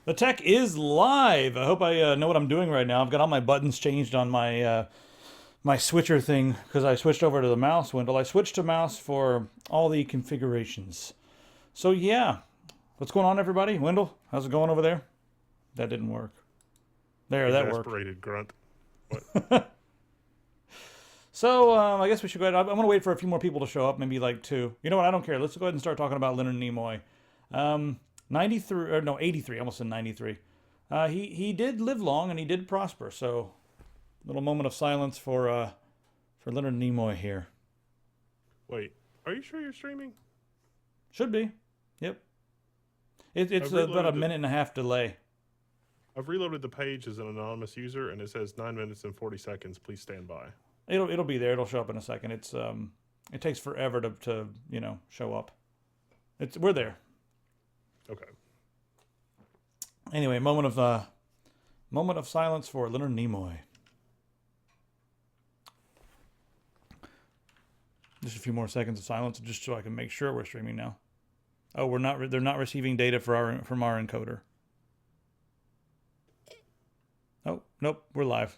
The tech is live. I hope I know what I'm doing right now. I've got all my buttons changed on my my switcher thing because I switched over to the mouse window. I switched to mouse for all the configurations. So yeah, what's going on, everybody? Wendell, how's it going over there? That didn't work. There, that worked. Exasperated grunt. So I guess we should go ahead. I'm going to wait for a few more people to show up, maybe like two. You know what? I don't care. Let's go ahead and start talking about Leonard Nimoy. 93 or no 83, almost in 93. He did live long and he did prosper. So, little moment of silence for Leonard Nimoy here. Wait, are you sure you're streaming? Should be. Yep. It's about a minute and a half delay. I've reloaded the page as an anonymous user, and it says 9 minutes and 40 seconds. Please stand by. It'll be there. It'll show up in a second. It's it takes forever to show up. We're there. Okay. Anyway, moment of silence for Leonard Nimoy. Just a few more seconds of silence, just so I can make sure we're streaming now. Oh, we're not. They're not receiving data from our encoder. Oh, nope, we're live.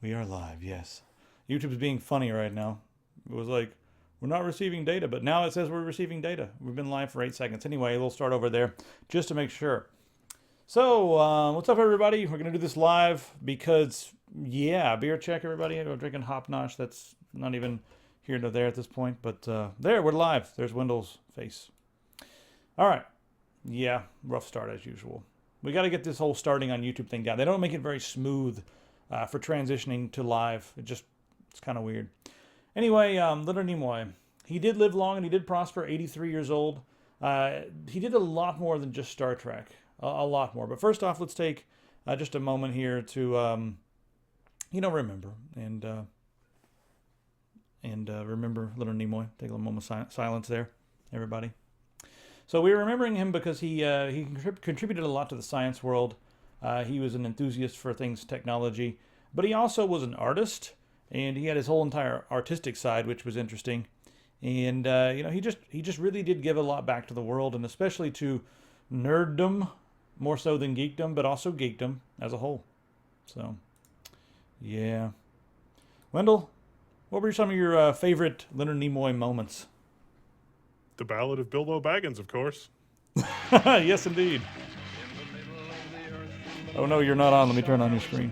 We are live, yes. YouTube's being funny right now. It was like, we're not receiving data, but now it says we're receiving data. We've been live for 8 seconds. Anyway, we'll start over there just to make sure. So, what's up, everybody? We're going to do this live because, yeah, beer check, everybody. I'm drinking Hop Nosh. That's not even here nor there at this point, but there, we're live. There's Wendell's face. All right. Yeah, rough start as usual. We got to get this whole starting on YouTube thing down. They don't make it very smooth for transitioning to live. It's kind of weird. Anyway, Leonard Nimoy. He did live long and he did prosper, 83 years old. He did a lot more than just Star Trek. A lot more. But first off, let's take just a moment here to, remember. And remember Leonard Nimoy. Take a little moment of silence there, everybody. So we're remembering him because he contributed a lot to the science world. He was an enthusiast for things technology, but he also was an artist, and he had his whole entire artistic side, which was interesting. And he just really did give a lot back to the world, and especially to nerddom, more so than geekdom, but also geekdom as a whole. So, yeah. Wendell, what were some of your favorite Leonard Nimoy moments? The Ballad of Bilbo Baggins, of course. Yes, indeed. Oh no, you're not on. Let me turn on your screen.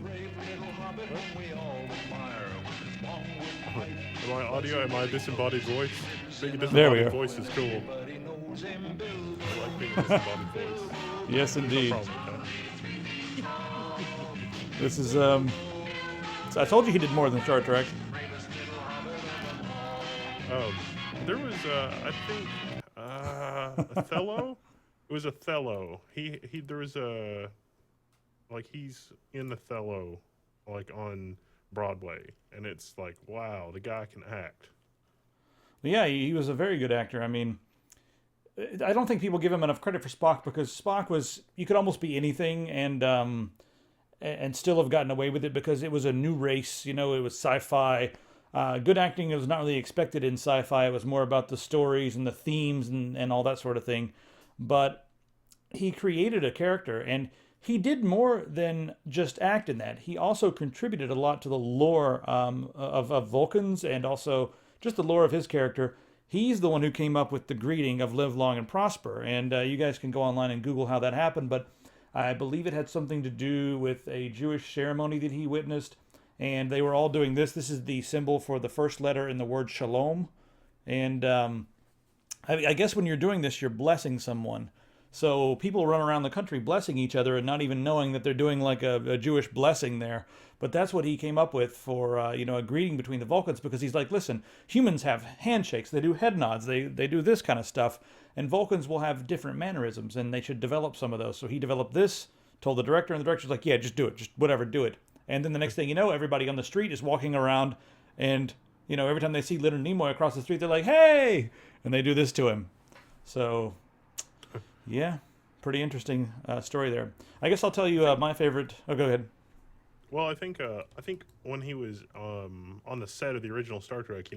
Am I audio? Am I a disembodied voice? Being a There we disembodied are. voice is cool. I like being a disembodied voice. Yes, indeed. No problem with that. This is I told you he did more than Star Trek. There was, I think, Othello? It was Othello. There was he's in Othello, on Broadway. And it's like, wow, the guy can act. Yeah, he was a very good actor. I mean, I don't think people give him enough credit for Spock because Spock you could almost be anything and still have gotten away with it because it was a new race. It was sci-fi. Good acting was not really expected in sci-fi. It was more about the stories and the themes and all that sort of thing. But he created a character, and he did more than just act in that. He also contributed a lot to the lore of Vulcans and also just the lore of his character. He's the one who came up with the greeting of live long and prosper. And you guys can go online and Google how that happened. But I believe it had something to do with a Jewish ceremony that he witnessed. And they were all doing this. This is the symbol for the first letter in the word shalom. And I guess when you're doing this, you're blessing someone. So people run around the country blessing each other and not even knowing that they're doing like a Jewish blessing there. But that's what he came up with for, a greeting between the Vulcans, because he's like, listen, humans have handshakes. They do head nods. They do this kind of stuff. And Vulcans will have different mannerisms, and they should develop some of those. So he developed this, told the director, and the director's like, yeah, just do it. Just whatever, do it. And then the next thing you know, everybody on the street is walking around, and, every time they see Leonard Nimoy across the street, they're like, hey! And they do this to him. So, yeah, pretty interesting story there. I guess I'll tell you my favorite. Oh, go ahead. Well, I think when he was on the set of the original Star Trek,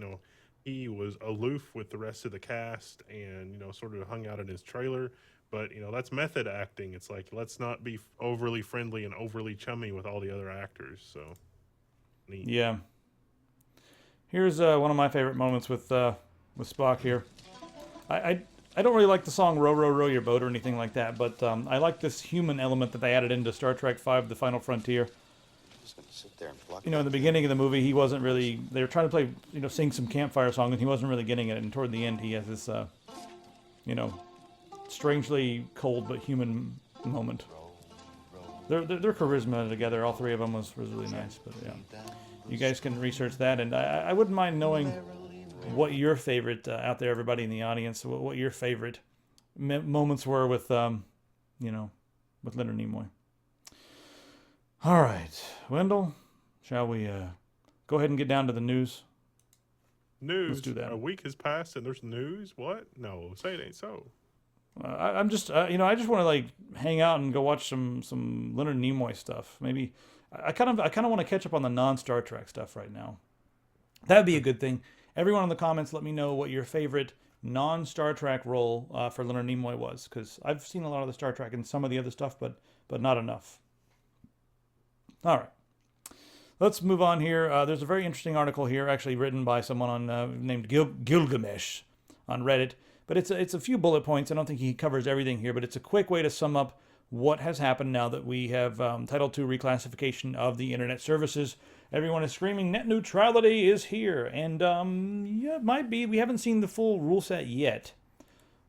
he was aloof with the rest of the cast and, sort of hung out in his trailer. But, that's method acting. It's like, let's not be overly friendly and overly chummy with all the other actors. So, neat. Yeah. Here's one of my favorite moments with Spock here. I don't really like the song "Row, Row, Row Your Boat" or anything like that, but I like this human element that they added into Star Trek V: The Final Frontier. Just gonna sit there and pluck In the beginning of the movie, he wasn't really. They were trying to play, sing some campfire song, and he wasn't really getting it. And toward the end, he has this, strangely cold but human moment. Their charisma together, all three of them, was really nice. But yeah, you guys can research that, and I wouldn't mind knowing what your favorite out there, everybody in the audience, what your favorite moments were with, with Leonard Nimoy. All right, Wendell, shall we go ahead and get down to the news? News? Let's do that. A week has passed and there's news? What? No, say it ain't so. I'm just, I just want to like hang out and go watch some Leonard Nimoy stuff. Maybe I kind of want to catch up on the non-Star Trek stuff right now. That'd be a good thing. Everyone in the comments, let me know what your favorite non-Star Trek role for Leonard Nimoy was, because I've seen a lot of the Star Trek and some of the other stuff, but not enough. All right, let's move on here. There's a very interesting article here, actually written by someone named Gilgamesh on Reddit, but it's a few bullet points. I don't think he covers everything here, but it's a quick way to sum up what has happened now that we have Title II reclassification of the internet services. Everyone is screaming net neutrality is here, and yeah, it might be. We haven't seen the full rule set yet,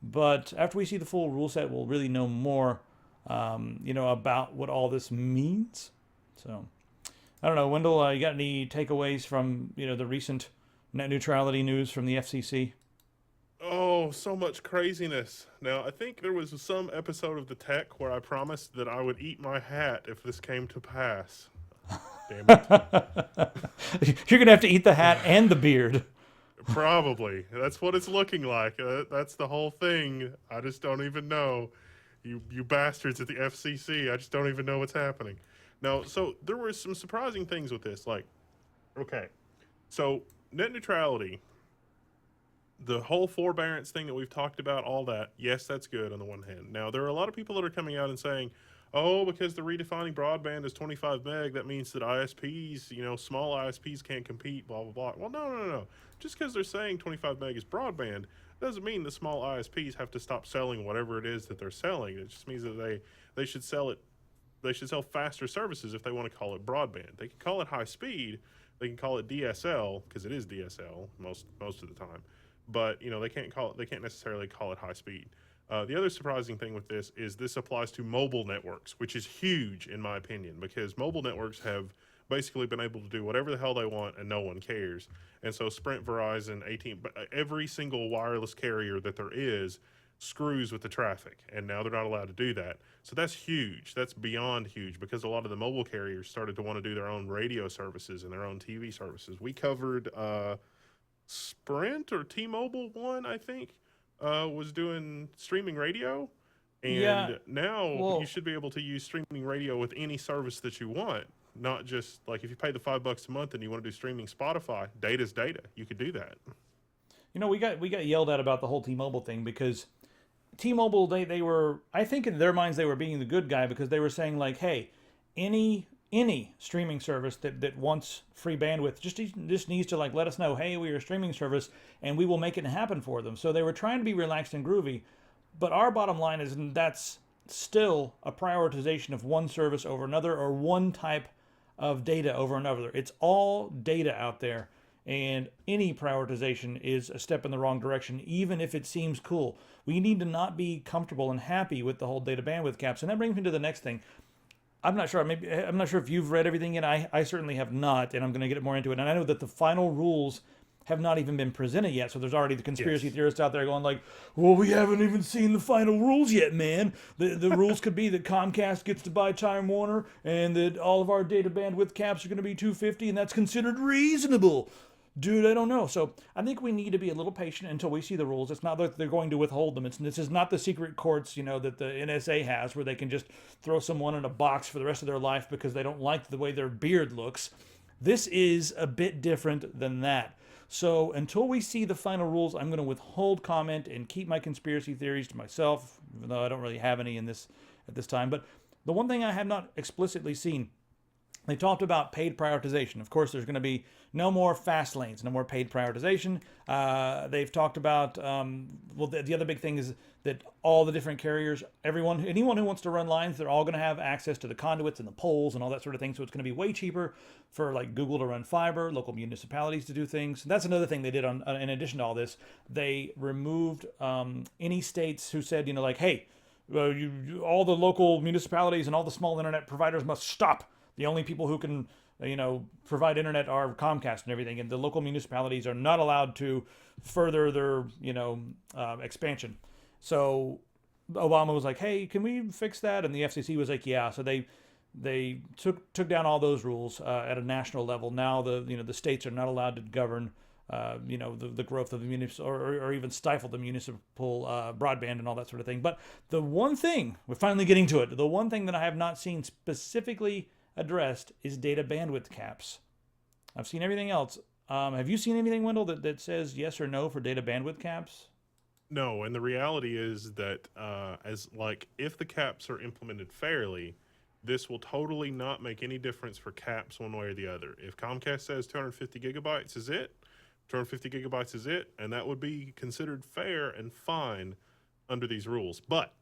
but after we see the full rule set, we'll really know more, about what all this means. So, I don't know, Wendell, you got any takeaways from the recent net neutrality news from the FCC? Oh, so much craziness. Now, I think there was some episode of The Tech where I promised that I would eat my hat if this came to pass. Damn it. You're going to have to eat the hat and the beard. Probably. That's what it's looking like. That's the whole thing. I just don't even know. You bastards at the FCC, I just don't even know what's happening. Now, so there were some surprising things with this. Like, okay, so net neutrality, the whole forbearance thing that we've talked about, all that, yes, that's good on the one hand. Now, there are a lot of people that are coming out and saying, oh, because the redefining broadband is 25 meg, that means that ISPs, small ISPs can't compete, blah, blah, blah. Well, no. Just because they're saying 25 meg is broadband doesn't mean the small ISPs have to stop selling whatever it is that they're selling. It just means that they should sell it. They should sell faster services if they want to call it broadband. They can call it high speed. They can call it DSL because it is DSL most of the time. But they can't necessarily call it high speed. The other surprising thing with this applies to mobile networks, which is huge in my opinion, because mobile networks have basically been able to do whatever the hell they want and no one cares. And so Sprint, Verizon, AT&T, every single wireless carrier that there is screws with the traffic, and now they're not allowed to do that. So that's huge. That's beyond huge, because a lot of the mobile carriers started to want to do their own radio services and their own TV services. We covered Sprint or T-Mobile one, I think, was doing streaming radio. And now you should be able to use streaming radio with any service that you want. Not just like if you pay the $5 a month and you want to do streaming Spotify, data's data. You could do that. We got yelled at about the whole T-Mobile thing because T-Mobile, they were, I think in their minds they were being the good guy, because they were saying like, hey, any streaming service that wants free bandwidth just needs to like let us know, hey, we are a streaming service and we will make it happen for them. So they were trying to be relaxed and groovy, but our bottom line is that's still a prioritization of one service over another, or one type of data over another. It's all data out there. And any prioritization is a step in the wrong direction, even if it seems cool. We need to not be comfortable and happy with the whole data bandwidth caps. And that brings me to the next thing. I'm not sure if you've read everything yet. I certainly have not, and I'm going to get more into it. And I know that the final rules have not even been presented yet, so there's already the conspiracy theorists out there going like, well, we haven't even seen the final rules yet, man. The rules could be that Comcast gets to buy Time Warner, and that all of our data bandwidth caps are going to be 250, and that's considered reasonable. Dude, I don't know. So I think we need to be a little patient until we see the rules. It's not that they're going to withhold them. This is not the secret courts, that the NSA has, where they can just throw someone in a box for the rest of their life because they don't like the way their beard looks. This is a bit different than that. So until we see the final rules, I'm going to withhold comment and keep my conspiracy theories to myself, even though I don't really have any in this at this time. But the one thing I have not explicitly seen, they talked about paid prioritization. Of course, there's going to be no more fast lanes, no more paid prioritization. They've talked about, the other big thing is that all the different carriers, anyone who wants to run lines, they're all going to have access to the conduits and the poles and all that sort of thing. So it's going to be way cheaper for like Google to run fiber, local municipalities to do things. That's another thing they did in addition to all this. They removed any states who said, like, hey, all the local municipalities and all the small internet providers must stop. The only people who can, provide internet are Comcast and everything, and the local municipalities are not allowed to further their, expansion. So Obama was like, "Hey, can we fix that?" And the FCC was like, "Yeah." So they took down all those rules at a national level. Now the states are not allowed to govern, the growth of the municipal or even stifle the municipal broadband and all that sort of thing. But the one thing, we're finally getting to it. The one thing that I have not seen specifically addressed is data bandwidth caps. I've seen everything else. Have you seen anything, Wendell, that says yes or no for data bandwidth caps? No, and the reality is that if the caps are implemented fairly, this will totally not make any difference for caps one way or the other. If Comcast says 250 gigabytes is it, 250 gigabytes is it, and that would be considered fair and fine under these rules. But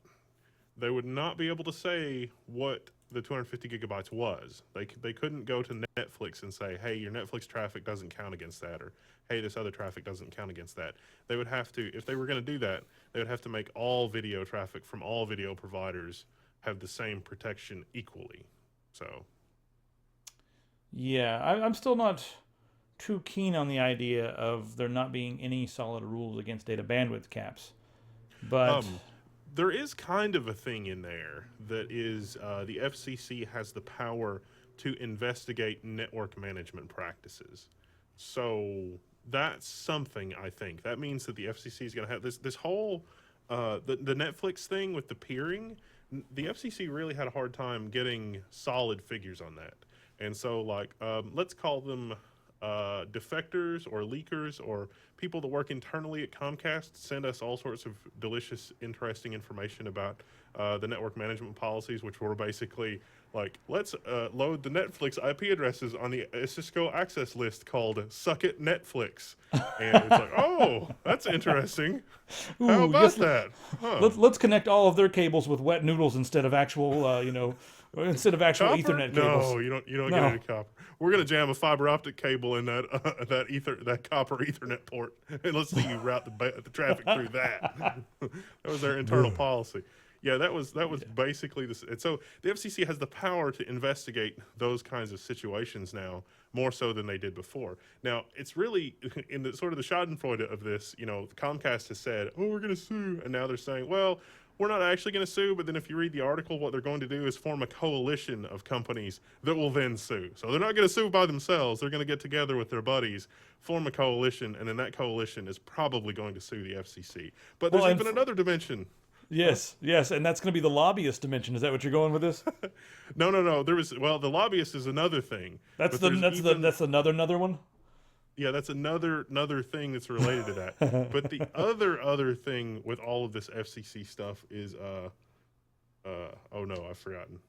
they would not be able to say what the 250 gigabytes was. They couldn't go to Netflix and say, hey, your Netflix traffic doesn't count against that, or hey, this other traffic doesn't count against that. They would have to, if they were going to do that, they would have to make all video traffic from all video providers have the same protection equally. So, yeah, I'm still not too keen on the idea of there not being any solid rules against data bandwidth caps. But there is kind of a thing in there that is the FCC has the power to investigate network management practices. So that's something, I think. That means that the FCC is going to have this whole, the Netflix thing with the peering. The FCC really had a hard time getting solid figures on that. And so, let's call them defectors or leakers or people that work internally at Comcast send us all sorts of delicious, interesting information about the network management policies, which were basically like, let's load the Netflix IP addresses on the Cisco access list called Suck It Netflix. And it's like, oh, that's interesting. How about that? Huh. Let's connect all of their cables with wet noodles instead of actual, instead of actual Copper? Ethernet cables. No, you don't get any copper. We're gonna jam a fiber optic cable in that that copper Ethernet port, and let's see you route the traffic through that. That was their internal policy. Yeah, that was basically this. And so the FCC has the power to investigate those kinds of situations now, more so than they did before. Now, it's really in the sort of the schadenfreude of this. Comcast has said, "Oh, we're going to sue," and now they're saying, "Well, we're not actually going to sue." But then, if you read the article, what they're going to do is form a coalition of companies that will then sue. So they're not going to sue by themselves. They're going to get together with their buddies, form a coalition, and then that coalition is probably going to sue the FCC. But there's even another dimension. Yes, and that's going to be the lobbyist dimension. Is that what you're going with this? No. The lobbyist is another thing. That's another one. Yeah, that's another thing that's related to that. But the other thing with all of this FCC stuff is oh no, I've forgotten.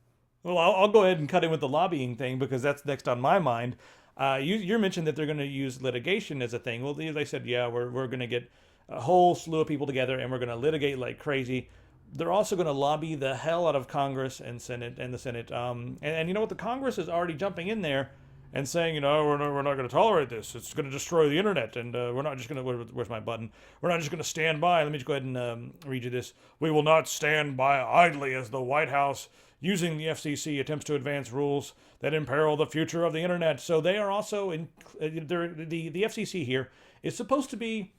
Well, I'll go ahead and cut in with the lobbying thing because that's next on my mind. You mentioned that they're going to use litigation as a thing. Well, they said, yeah, we're going to get a whole slew of people together and we're going to litigate like crazy. They're also going to lobby the hell out of Congress and Senate and the Senate. And you know what? The Congress is already jumping in there and saying, we're not going to tolerate this. It's going to destroy the internet. And we're not just going to, where's my button? We're not just going to stand by. Let me just go ahead and read you this. We will not stand by idly as the White House, using the FCC, attempts to advance rules that imperil the future of the internet. So they are also, the FCC here is supposed to be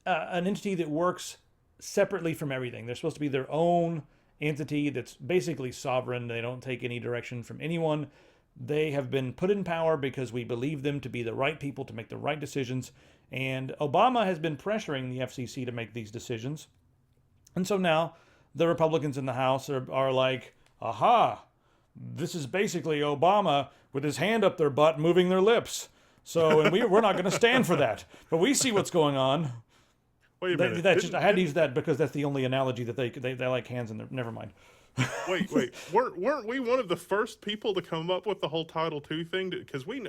an entity that works separately from everything. They're supposed to be their own entity that's basically sovereign. They don't take any direction from anyone. They have been put in power because we believe them to be the right people to make the right decisions. And Obama has been pressuring the FCC to make these decisions. And so now the Republicans in the House are like, aha, this is basically Obama with his hand up their butt moving their lips. So, and we're not going to stand for that. But we see what's going on. Wait a minute. I had to use that because that's the only analogy that they like hands in there. Never mind. Wait. Weren't we one of the first people to come up with the whole Title II thing? Because we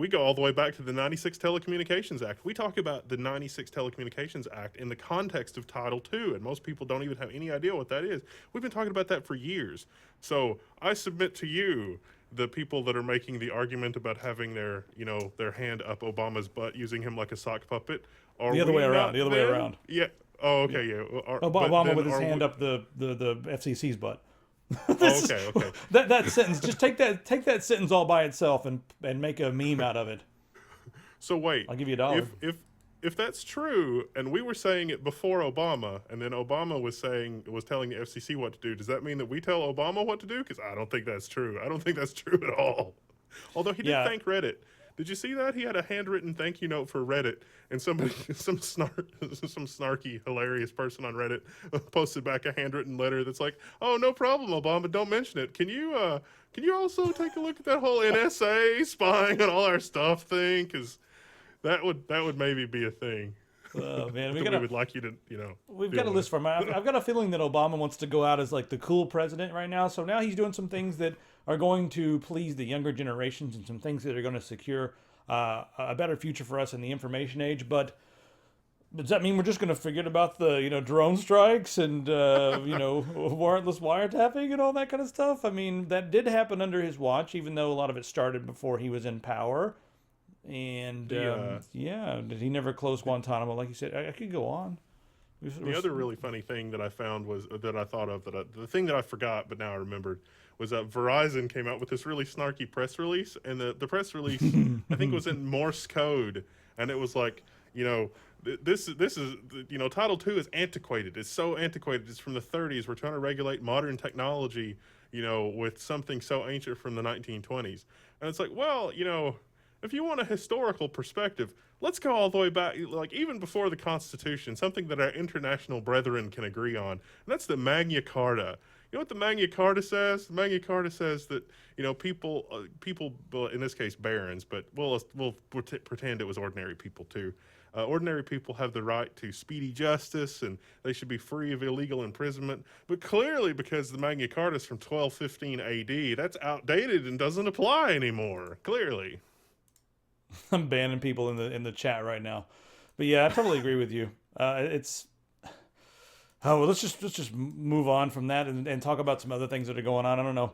go all the way back to the 96 Telecommunications Act. We talk about the 96 Telecommunications Act in the context of Title II, and most people don't even have any idea what that is. We've been talking about that for years. So I submit to you, the people that are making the argument about having their hand up Obama's butt, using him like a sock puppet. The other way around. Yeah. Oh, okay, yeah. Obama with his hand up the FCC's butt. Okay. That sentence, just take that sentence all by itself and make a meme out of it. So wait, I'll give you $1. If that's true, and we were saying it before Obama, and then Obama was telling the FCC what to do, does that mean that we tell Obama what to do? Because I don't think that's true. I don't think that's true at all. Although he did thank Reddit. Did you see that? He had a handwritten thank you note for Reddit, and some snarky, hilarious person on Reddit posted back a handwritten letter that's like, "Oh, no problem, Obama. Don't mention it. Can you also take a look at that whole NSA spying on all our stuff thing? Because that would maybe be a thing." Oh man, we would like you to, We've got a list for him. I've got a feeling that Obama wants to go out as like the cool president right now. So now he's doing some things that are going to please the younger generations and some things that are going to secure a better future for us in the information age. But does that mean we're just going to forget about the drone strikes and warrantless wiretapping and all that kind of stuff? I mean, that did happen under his watch, even though a lot of it started before he was in power. And did he never close Guantanamo? Like you said, I could go on. The other really funny thing that I found the thing that I forgot, but now I remembered, was that Verizon came out with this really snarky press release, and the press release I think was in Morse code, and it was like, this is Title II is antiquated. It's so antiquated. It's from the 30s. We're trying to regulate modern technology, with something so ancient from the 1920s, and it's like, well, if you want a historical perspective, let's go all the way back, like even before the Constitution, something that our international brethren can agree on, and that's the Magna Carta. You know what the Magna Carta says? The Magna Carta says that people, in this case barons, but we'll pretend it was ordinary people too. Ordinary people have the right to speedy justice, and they should be free of illegal imprisonment. But clearly, because the Magna Carta is from 1215 A.D., that's outdated and doesn't apply anymore. Clearly. I'm banning people in the chat right now, but yeah, I totally agree with you. Let's just move on from that and talk about some other things that are going on. I don't know.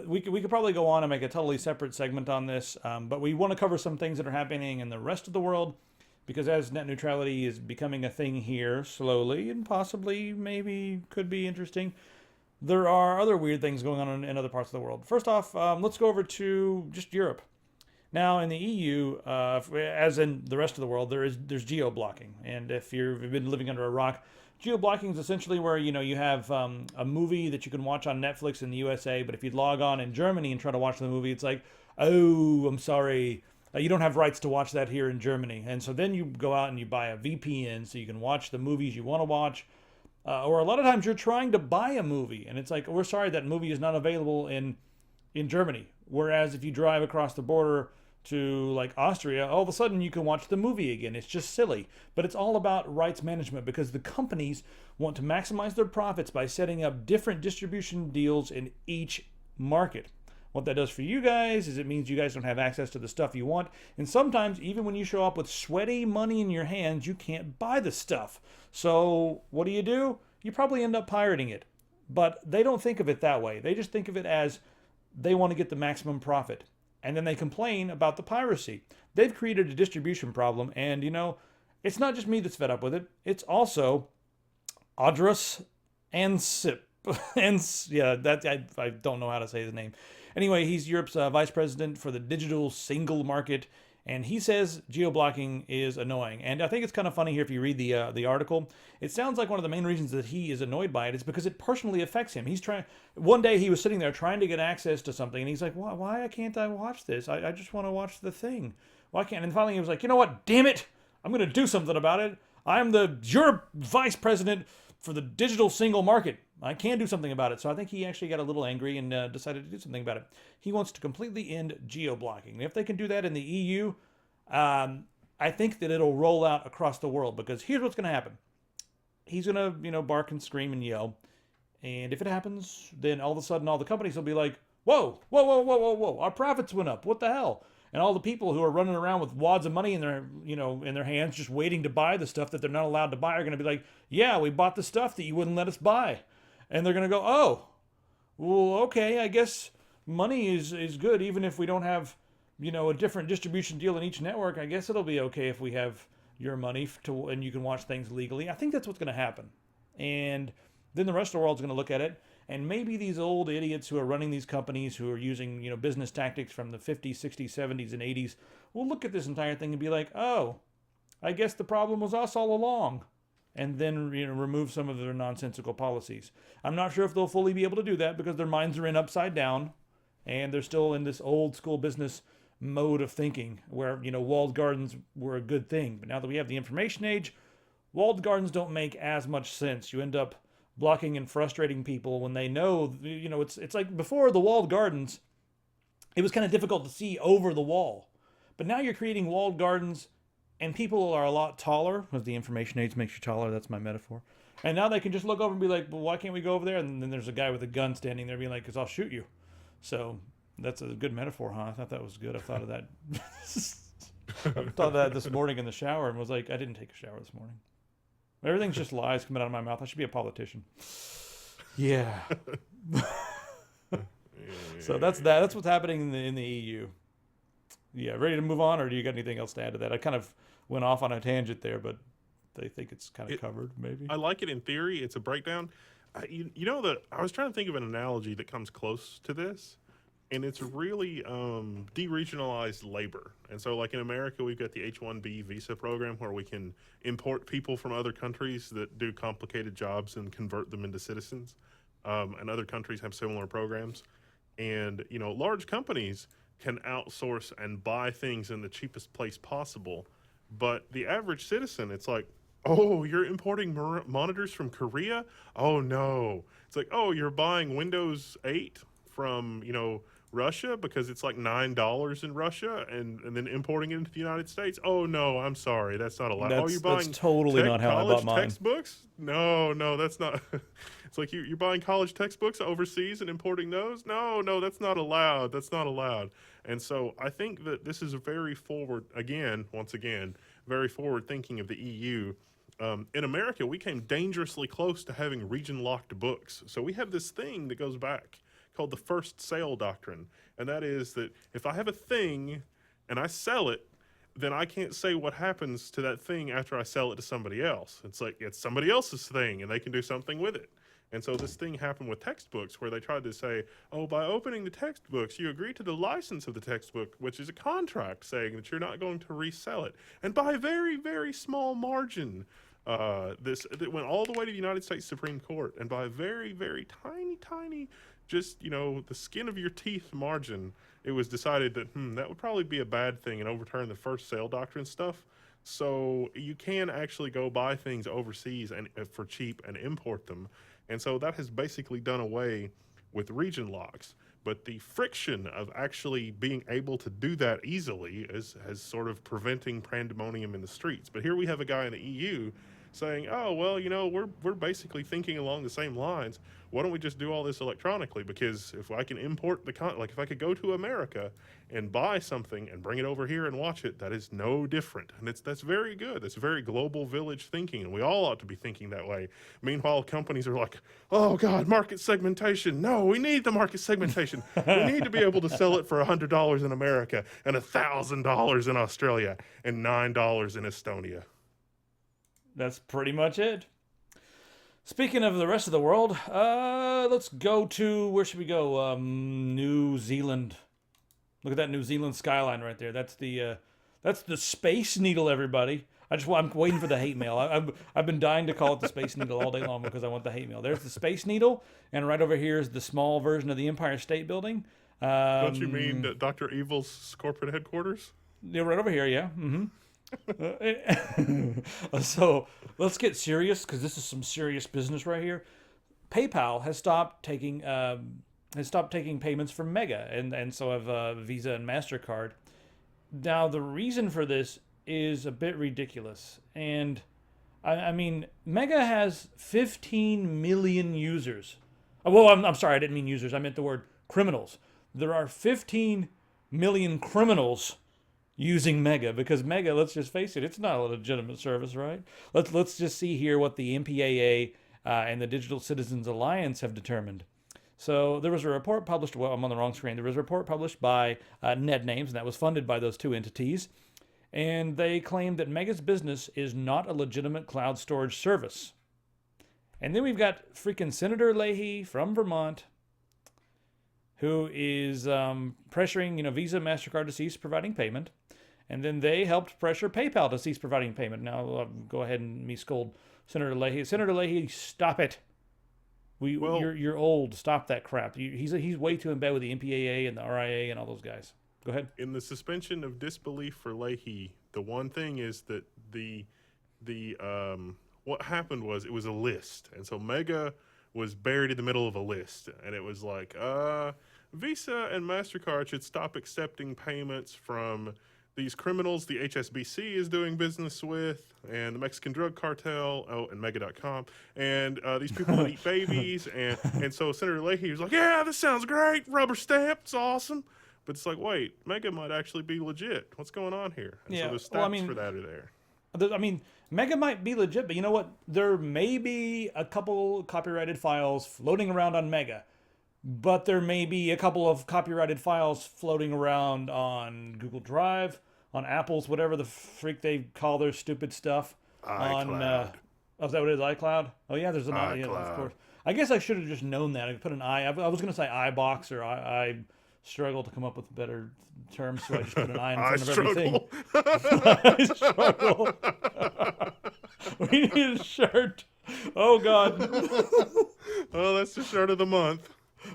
We could probably go on and make a totally separate segment on this, but we want to cover some things that are happening in the rest of the world, because as net neutrality is becoming a thing here slowly and possibly maybe could be interesting, there are other weird things going on in other parts of the world. First off, let's go over to just Europe. Now, in the EU, as in the rest of the world, there's geoblocking. And if you've been living under a rock, geoblocking is essentially where, you have a movie that you can watch on Netflix in the USA, but if you log on in Germany and try to watch the movie, it's like, oh, I'm sorry, you don't have rights to watch that here in Germany. And so then you go out and you buy a VPN so you can watch the movies you want to watch. Or a lot of times you're trying to buy a movie, and it's like, we're sorry, that movie is not available in Germany. Whereas if you drive across the border to like Austria, all of a sudden you can watch the movie again. It's just silly. But it's all about rights management, because the companies want to maximize their profits by setting up different distribution deals in each market. What that does for you guys is it means you guys don't have access to the stuff you want. And sometimes even when you show up with sweaty money in your hands, you can't buy the stuff. So what do? You probably end up pirating it. But they don't think of it that way. They just think of it as they want to get the maximum profit. And then they complain about the piracy. They've created a distribution problem, and it's not just me that's fed up with it. It's also Audrus Ansip. I don't know how to say his name. Anyway, he's Europe's vice president for the digital single market, and he says geoblocking is annoying. And I think it's kind of funny here if you read the article. It sounds like one of the main reasons that he is annoyed by it is because it personally affects him. One day he was sitting there trying to get access to something, and he's like, why can't I watch this? I just want to watch the thing. Why can't? And finally he was like, you know what? Damn it! I'm going to do something about it. I'm your vice president for the digital single market. I can do something about it. So I think he actually got a little angry and decided to do something about it. He wants to completely end geoblocking. And if they can do that in the EU, I think that it'll roll out across the world, because here's what's going to happen. He's going to, bark and scream and yell. And if it happens, then all of a sudden all the companies will be like, whoa, whoa, whoa, whoa, whoa, whoa, our profits went up. What the hell? And all the people who are running around with wads of money in their, in their hands, just waiting to buy the stuff that they're not allowed to buy, are going to be like, yeah, we bought the stuff that you wouldn't let us buy. And they're going to go, oh, well, okay, I guess money is good, even if we don't have, a different distribution deal in each network. I guess it'll be okay if we have your money and you can watch things legally. I think that's what's going to happen. And then the rest of the world's going to look at it, and maybe these old idiots who are running these companies, who are using, business tactics from the 50s, 60s, 70s, and 80s, will look at this entire thing and be like, oh, I guess the problem was us all along. And then, remove some of their nonsensical policies. I'm not sure if they'll fully be able to do that, because their minds are in upside down, and they're still in this old school business mode of thinking where, walled gardens were a good thing. But now that we have the information age, walled gardens don't make as much sense. You end up blocking and frustrating people when they know, it's like before the walled gardens, it was kind of difficult to see over the wall. But now you're creating walled gardens, and people are a lot taller, because the information age makes you taller. That's my metaphor. And now they can just look over and be like, well, why can't we go over there? And then there's a guy with a gun standing there being like, because I'll shoot you. So that's a good metaphor, huh? I thought that was good. I thought of that. I thought of that this morning in the shower, and was like, I didn't take a shower this morning. Everything's just lies coming out of my mouth. I should be a politician. Yeah. So that's that. That's what's happening in the EU. Yeah, ready to move on, or do you got anything else to add to that? I kind of went off on a tangent there, but they think it's kind of covered, maybe. I like it in theory. It's a breakdown. That I was trying to think of an analogy that comes close to this, and it's really deregionalized labor. And so, like in America, we've got the H-1B visa program where we can import people from other countries that do complicated jobs and convert them into citizens. And other countries have similar programs. And, large companies can outsource and buy things in the cheapest place possible. But the average citizen, it's like, oh, you're importing monitors from Korea? Oh, no. It's like, oh, you're buying Windows 8 from, Russia because it's like $9 in Russia, and then importing it into the United States. Oh no, I'm sorry, that's not allowed. You're buying that's totally not how I bought mine. Textbooks? No, that's not. It's like you're buying college textbooks overseas and importing those. No, that's not allowed. That's not allowed. And so I think that this is a very once again, very forward thinking of the EU. In America, we came dangerously close to having region-locked books. So we have this thing that goes back called the first sale doctrine. And that is that if I have a thing and I sell it, then I can't say what happens to that thing after I sell it to somebody else. It's like it's somebody else's thing and they can do something with it. And so this thing happened with textbooks where they tried to say, oh, by opening the textbooks, you agree to the license of the textbook, which is a contract saying that you're not going to resell it. And by a very, very small margin, it went all the way to the United States Supreme Court. And by a very, very tiny, just, the skin of your teeth margin, it was decided that, that would probably be a bad thing and overturn the first sale doctrine stuff. So you can actually go buy things overseas and for cheap and import them. And so that has basically done away with region locks. But the friction of actually being able to do that easily has sort of preventing pandemonium in the streets. But here we have a guy in the EU saying, oh, well, we're basically thinking along the same lines. Why don't we just do all this electronically? Because if I can import if I could go to America and buy something and bring it over here and watch it, that is no different. And that's very good. That's very global village thinking, and we all ought to be thinking that way. Meanwhile, companies are like, oh, God, market segmentation. No, we need the market segmentation. We need to be able to sell it for $100 in America and $1,000 in Australia and $9 in Estonia. That's pretty much it. Speaking of the rest of the world, let's go to, where should we go? New Zealand. Look at that New Zealand skyline right there. That's the Space Needle, everybody. I'm waiting for the hate mail. I've been dying to call it the Space Needle all day long because I want the hate mail. There's the Space Needle, and right over here is the small version of the Empire State Building. Don't you mean Dr. Evil's corporate headquarters? Yeah, right over here, yeah. Mm-hmm. So let's get serious, because this is some serious business right here. PayPal has stopped taking payments from Mega, and so have Visa and Mastercard. Now the reason for this is a bit ridiculous, and I mean Mega has 15 million users. Well, I'm sorry, I didn't mean users. I meant the word criminals. There are 15 million criminals using Mega, because Mega, let's just face it, it's not a legitimate service, right? Let's just see here what the MPAA and the Digital Citizens Alliance have determined. So there was a report published, well, I'm on the wrong screen. There was a report published by NetNames, and that was funded by those two entities. And they claimed that Mega's business is not a legitimate cloud storage service. And then we've got freaking Senator Leahy from Vermont, who is pressuring, Visa and MasterCard to cease providing payment. And then they helped pressure PayPal to cease providing payment. Now, I'll go ahead and me scold Senator Leahy. Senator Leahy, stop it. You're old. Stop that crap. He's way too in bed with the MPAA and the RIA and all those guys. Go ahead. In the suspension of disbelief for Leahy, the one thing is that the what happened was it was a list, and so Mega was buried in the middle of a list, and it was like, Visa and MasterCard should stop accepting payments from these criminals the HSBC is doing business with, and the Mexican drug cartel, and Mega.com, and these people that eat babies, and so Senator Leahy was like, yeah, this sounds great, rubber stamp, it's awesome. But it's like, wait, Mega might actually be legit. What's going on here? And so the stats for that are there. I mean, Mega might be legit, but you know what? There may be a couple copyrighted files floating around on Mega, but there may be a couple of copyrighted files floating around on Google Drive, on Apple's, whatever the freak they call their stupid stuff. iCloud. Is that what it is, iCloud? Oh, yeah, there's an iCloud. Yeah, of course. I guess I should have just known that. I put an I was going to say iBox, or I struggle to come up with better terms, so I just put an I in front of everything. I struggle. We need a shirt. Oh, God. Oh, that's the shirt of the month.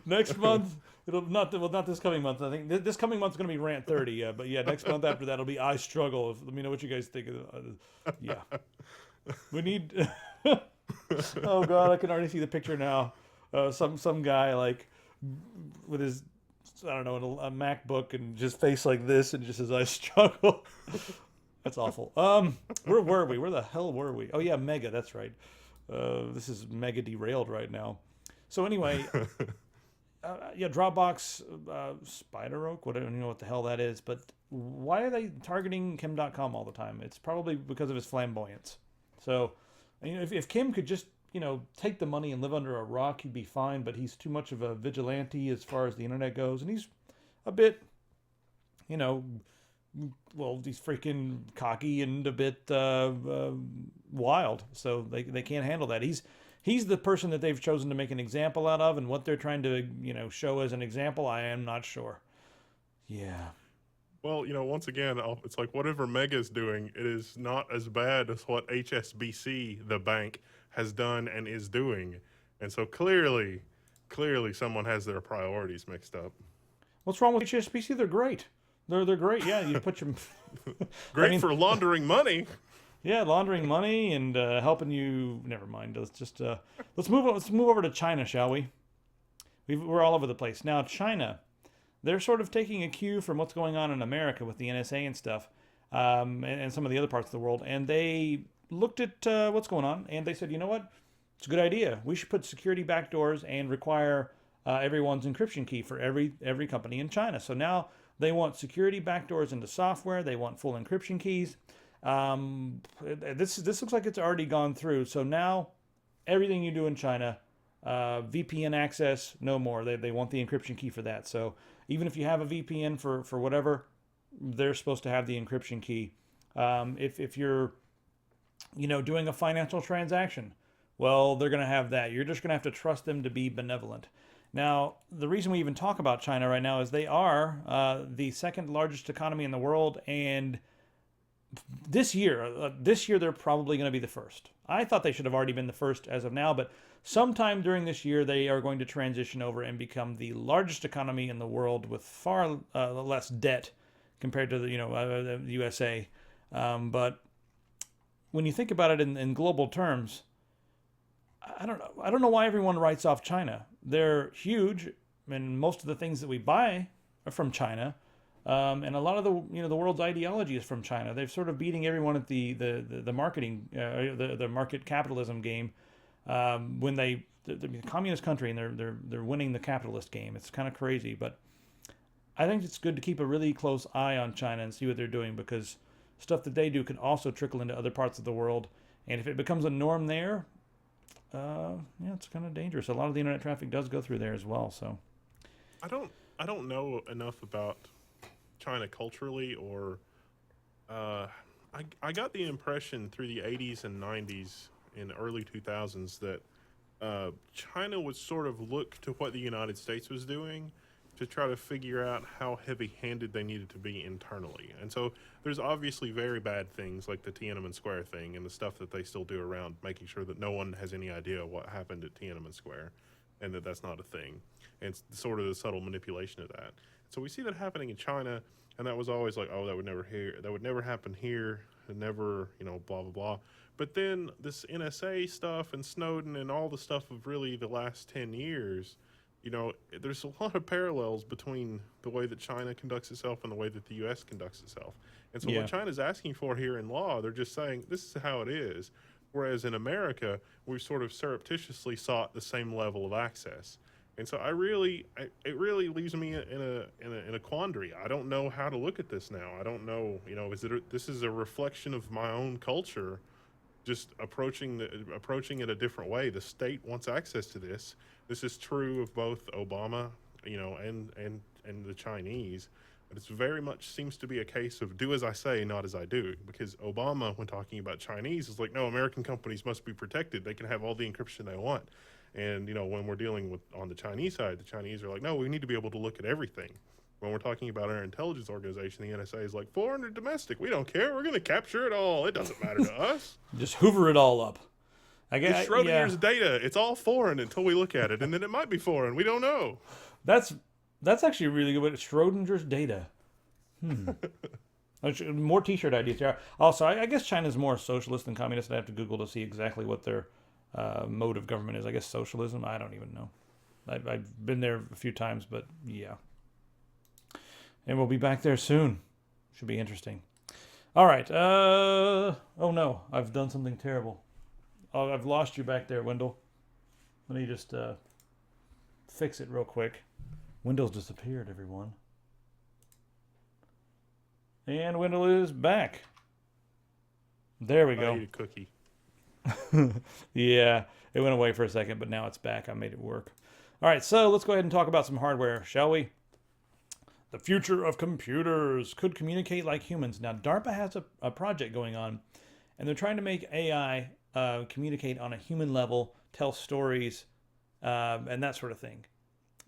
Next month, not this coming month. I think this coming month's going to be Rant 30. But yeah, next month after that, it'll be I Struggle. Let me know what you guys think. Yeah. We need... Oh, God, I can already see the picture now. Some guy, like, with his... I don't know, a MacBook and just face like this and just as I struggle. That's awful. Where were we? Where the hell were we? Oh yeah, Mega. That's right. This is mega derailed right now. So anyway, Dropbox, Spider Oak. I don't know what the hell that is, but why are they targeting Kim.com all the time? It's probably because of his flamboyance. So, if Kim could just take the money and live under a rock, he'd be fine, but he's too much of a vigilante as far as the internet goes, and he's a bit, he's freaking cocky and a bit wild, so they can't handle that. He's the person that they've chosen to make an example out of, and what they're trying to, show as an example, I am not sure. Yeah. Well, once again, it's like whatever Mega's doing, it is not as bad as what HSBC, the bank, has done and is doing. And so clearly someone has their priorities mixed up. What's wrong with HSBC? They're great. They're great. Yeah, you put your... Great for laundering money. Yeah, laundering money and helping you... Never mind. Let's move over to China, shall we? We're all over the place. Now, China, they're sort of taking a cue from what's going on in America with the NSA and stuff, and some of the other parts of the world, and they looked at what's going on, and they said, you know what? It's a good idea. We should put security backdoors and require everyone's encryption key for every company in China. So now they want security backdoors into software. They want full encryption keys. This looks like it's already gone through. So now everything you do in China, VPN access, no more. They want the encryption key for that. So even if you have a VPN for whatever, they're supposed to have the encryption key. If you're doing a financial transaction, well, they're going to have that. You're just going to have to trust them to be benevolent. Now, the reason we even talk about China right now is they are the second largest economy in the world, and this year they're probably going to be the first. I thought they should have already been the first as of now, but sometime during this year they are going to transition over and become the largest economy in the world with far less debt compared to the USA. But when you think about it in global terms, I don't know why everyone writes off China. They're huge, and most of the things that we buy are from China. And a lot of the world's ideology is from China. They're sort of beating everyone at the marketing the market capitalism game when they're a communist country and they're winning the capitalist game. It's kind of crazy, but I think it's good to keep a really close eye on China and see what they're doing, because stuff that they do can also trickle into other parts of the world. And if it becomes a norm there, it's kind of dangerous. A lot of the internet traffic does go through there as well. So I don't know enough about China culturally, or I got the impression through the 80s and 90s and early 2000s that China would sort of look to what the United States was doing to try to figure out how heavy-handed they needed to be internally. And so there's obviously very bad things like the Tiananmen Square thing and the stuff that they still do around making sure that no one has any idea what happened at Tiananmen Square and that that's not a thing. And it's sort of the subtle manipulation of that. So we see that happening in China, and that was always like, oh, that would never happen here, and never, blah, blah, blah. But then this NSA stuff and Snowden and all the stuff of really the last 10 years, there's a lot of parallels between the way that China conducts itself and the way that the U.S. conducts itself. And so what China's asking for here in law, they're just saying, this is how it is. Whereas in America, we've sort of surreptitiously sought the same level of access. And so it really leaves me in a quandary. I don't know how to look at this now. I don't know, this is a reflection of my own culture, just approaching it a different way. The state wants access to this. This is true of both Obama, and the Chinese. But it's very much seems to be a case of do as I say, not as I do. Because Obama, when talking about Chinese, is like, no, American companies must be protected. They can have all the encryption they want. And, when we're dealing with on the Chinese side, the Chinese are like, no, we need to be able to look at everything. When we're talking about our intelligence organization, the NSA is like, foreign or domestic, we don't care. We're going to capture it all. It doesn't matter to us. Just hoover it all up. I guess it's Schrodinger's data. It's all foreign until we look at it, and then it might be foreign. We don't know. That's actually a really good way. Schrodinger's data. More T-shirt ideas here. Also, I guess China's more socialist than communist. I have to Google to see exactly what their mode of government is. I guess socialism. I don't even know. I've been there a few times, but yeah. And we'll be back there soon. Should be interesting. All right. Oh no, I've done something terrible. Oh, I've lost you back there, Wendell. Let me just fix it real quick. Wendell's disappeared, everyone. And Wendell is back. There we go. I ate a cookie. Yeah, it went away for a second, but now it's back. I made it work. All right, so let's go ahead and talk about some hardware, shall we? The future of computers could communicate like humans. Now, DARPA has a project going on, and they're trying to make AI communicate on a human level, tell stories, and that sort of thing.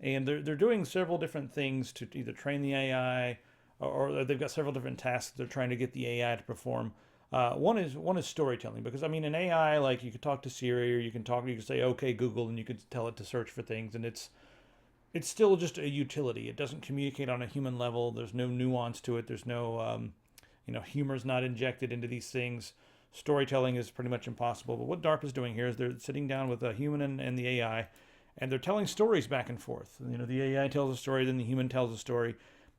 And they're doing several different things to either train the AI, or they've got several different tasks they're trying to get the AI to perform. One is storytelling, because I mean, in AI, like you could talk to Siri, or you can say, "Okay, Google," and you could tell it to search for things, and it's still just a utility. It doesn't communicate on a human level. There's no nuance to it. There's no, humor's not injected into these things. Storytelling is pretty much impossible. But what DARPA is doing here is they're sitting down with a human and the AI, and they're telling stories back and forth. The AI tells a story, then the human tells a story.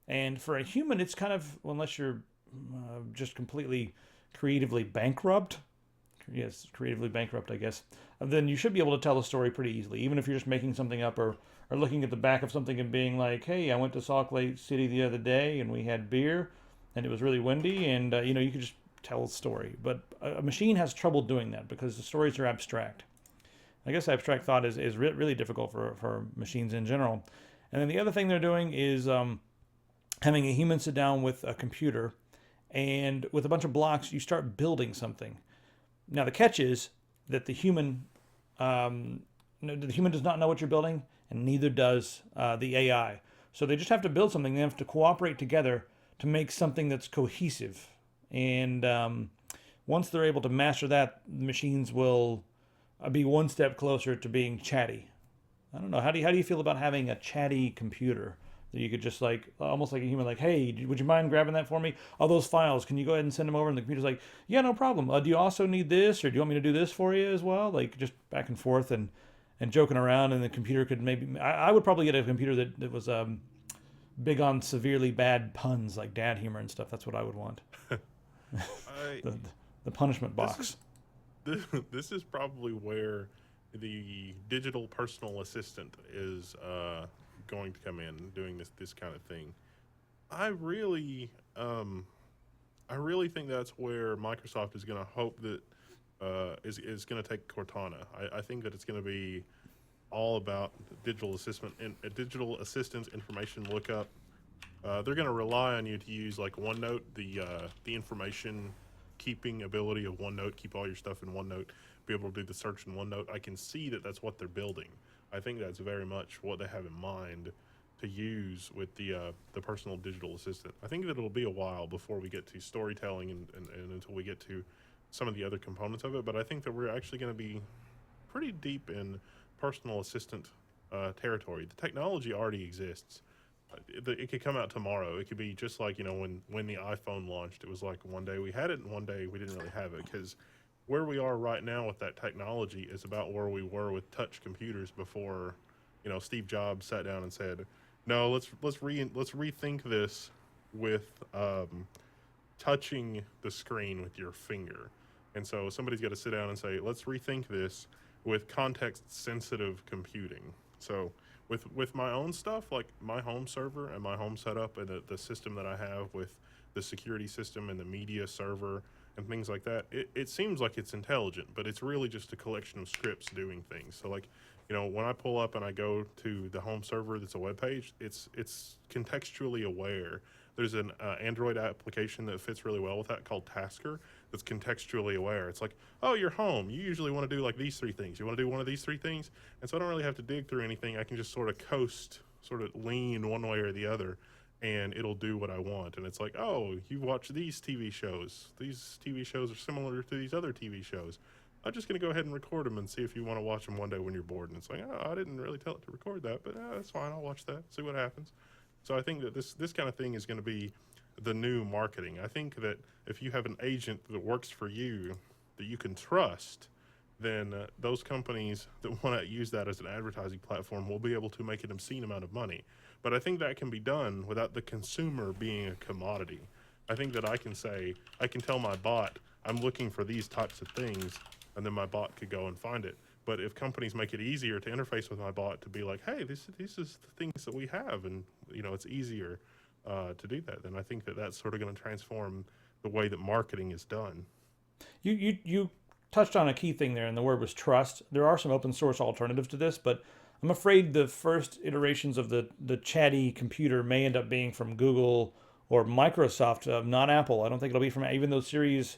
And for a human, it's kind of, unless you're just completely creatively bankrupt, yes, creatively bankrupt, I guess, then you should be able to tell a story pretty easily, even if you're just making something up or looking at the back of something and being like, hey, I went to Salt Lake City the other day and we had beer and it was really windy, and you could just tell a story. But a machine has trouble doing that because the stories are abstract. I guess abstract thought is really difficult for machines in general. And then the other thing they're doing is having a human sit down with a computer, and with a bunch of blocks, you start building something. Now, the catch is that the human does not know what you're building, and neither does the AI. So they just have to build something. They have to cooperate together to make something that's cohesive. And once they're able to master that, the machines will be one step closer to being chatty. I don't know. How do you feel about having a chatty computer? that you could just like almost like a human, like, hey, would you mind grabbing that for me? All those files, can you go ahead and send them over? And the computer's like, yeah, no problem. Do you also need this, or do you want me to do this for you as well? Like just back and forth and joking around, and the computer could maybe. I would probably get a computer that was big on severely bad puns, like dad humor and stuff. That's what I would want. The punishment box. This is probably where the digital personal assistant is going to come in, doing this kind of thing. I really think that's where Microsoft is going to hope that is going to take Cortana. I think that it's going to be all about digital assistance information lookup. They're going to rely on you to use like OneNote, the information keeping ability of OneNote, keep all your stuff in OneNote, be able to do the search in OneNote. I can see that that's what they're building. I think that's very much what they have in mind to use with the personal digital assistant. I think that it'll be a while before we get to storytelling and until we get to some of the other components of it, but I think that we're actually going to be pretty deep in personal assistant territory. The technology already exists. It could come out tomorrow. It could be just like, when the iPhone launched, it was like one day we had it and one day we didn't really have it, because where we are right now with that technology is about where we were with touch computers before, Steve Jobs sat down and said, no, let's rethink this with touching the screen with your finger. And so somebody's got to sit down and say, let's rethink this with context-sensitive computing. So with my own stuff, like my home server and my home setup and the system that I have with the security system and the media server and things like that, it seems like it's intelligent, but it's really just a collection of scripts doing things. So like, when I pull up and I go to the home server that's a web page, it's contextually aware. There's an Android application that fits really well with that called Tasker that's contextually aware. It's like, oh, you're home. You usually want to do like these three things. You want to do one of these three things? And so I don't really have to dig through anything. I can just sort of coast, sort of lean one way or the other, and it'll do what I want. And it's like, oh, you watch these TV shows. These TV shows are similar to these other TV shows. I'm just going to go ahead and record them and see if you want to watch them one day when you're bored. And it's like, oh, I didn't really tell it to record that, but that's fine. I'll watch that, see what happens. So I think that this kind of thing is going to be the new marketing. I think that if you have an agent that works for you that you can trust, then those companies that want to use that as an advertising platform will be able to make an obscene amount of money. But I think that can be done without the consumer being a commodity. I think that I can tell my bot, I'm looking for these types of things, and then my bot could go and find it. But if companies make it easier to interface with my bot to be like, hey, this is the things that we have, and it's easier to do that, then I think that that's sort of going to transform the way that marketing is done. You touched on a key thing there, and the word was trust. There are some open source alternatives to this, but I'm afraid the first iterations of the Chatty computer may end up being from Google or Microsoft, not Apple. I don't think it'll be from, even though Siri's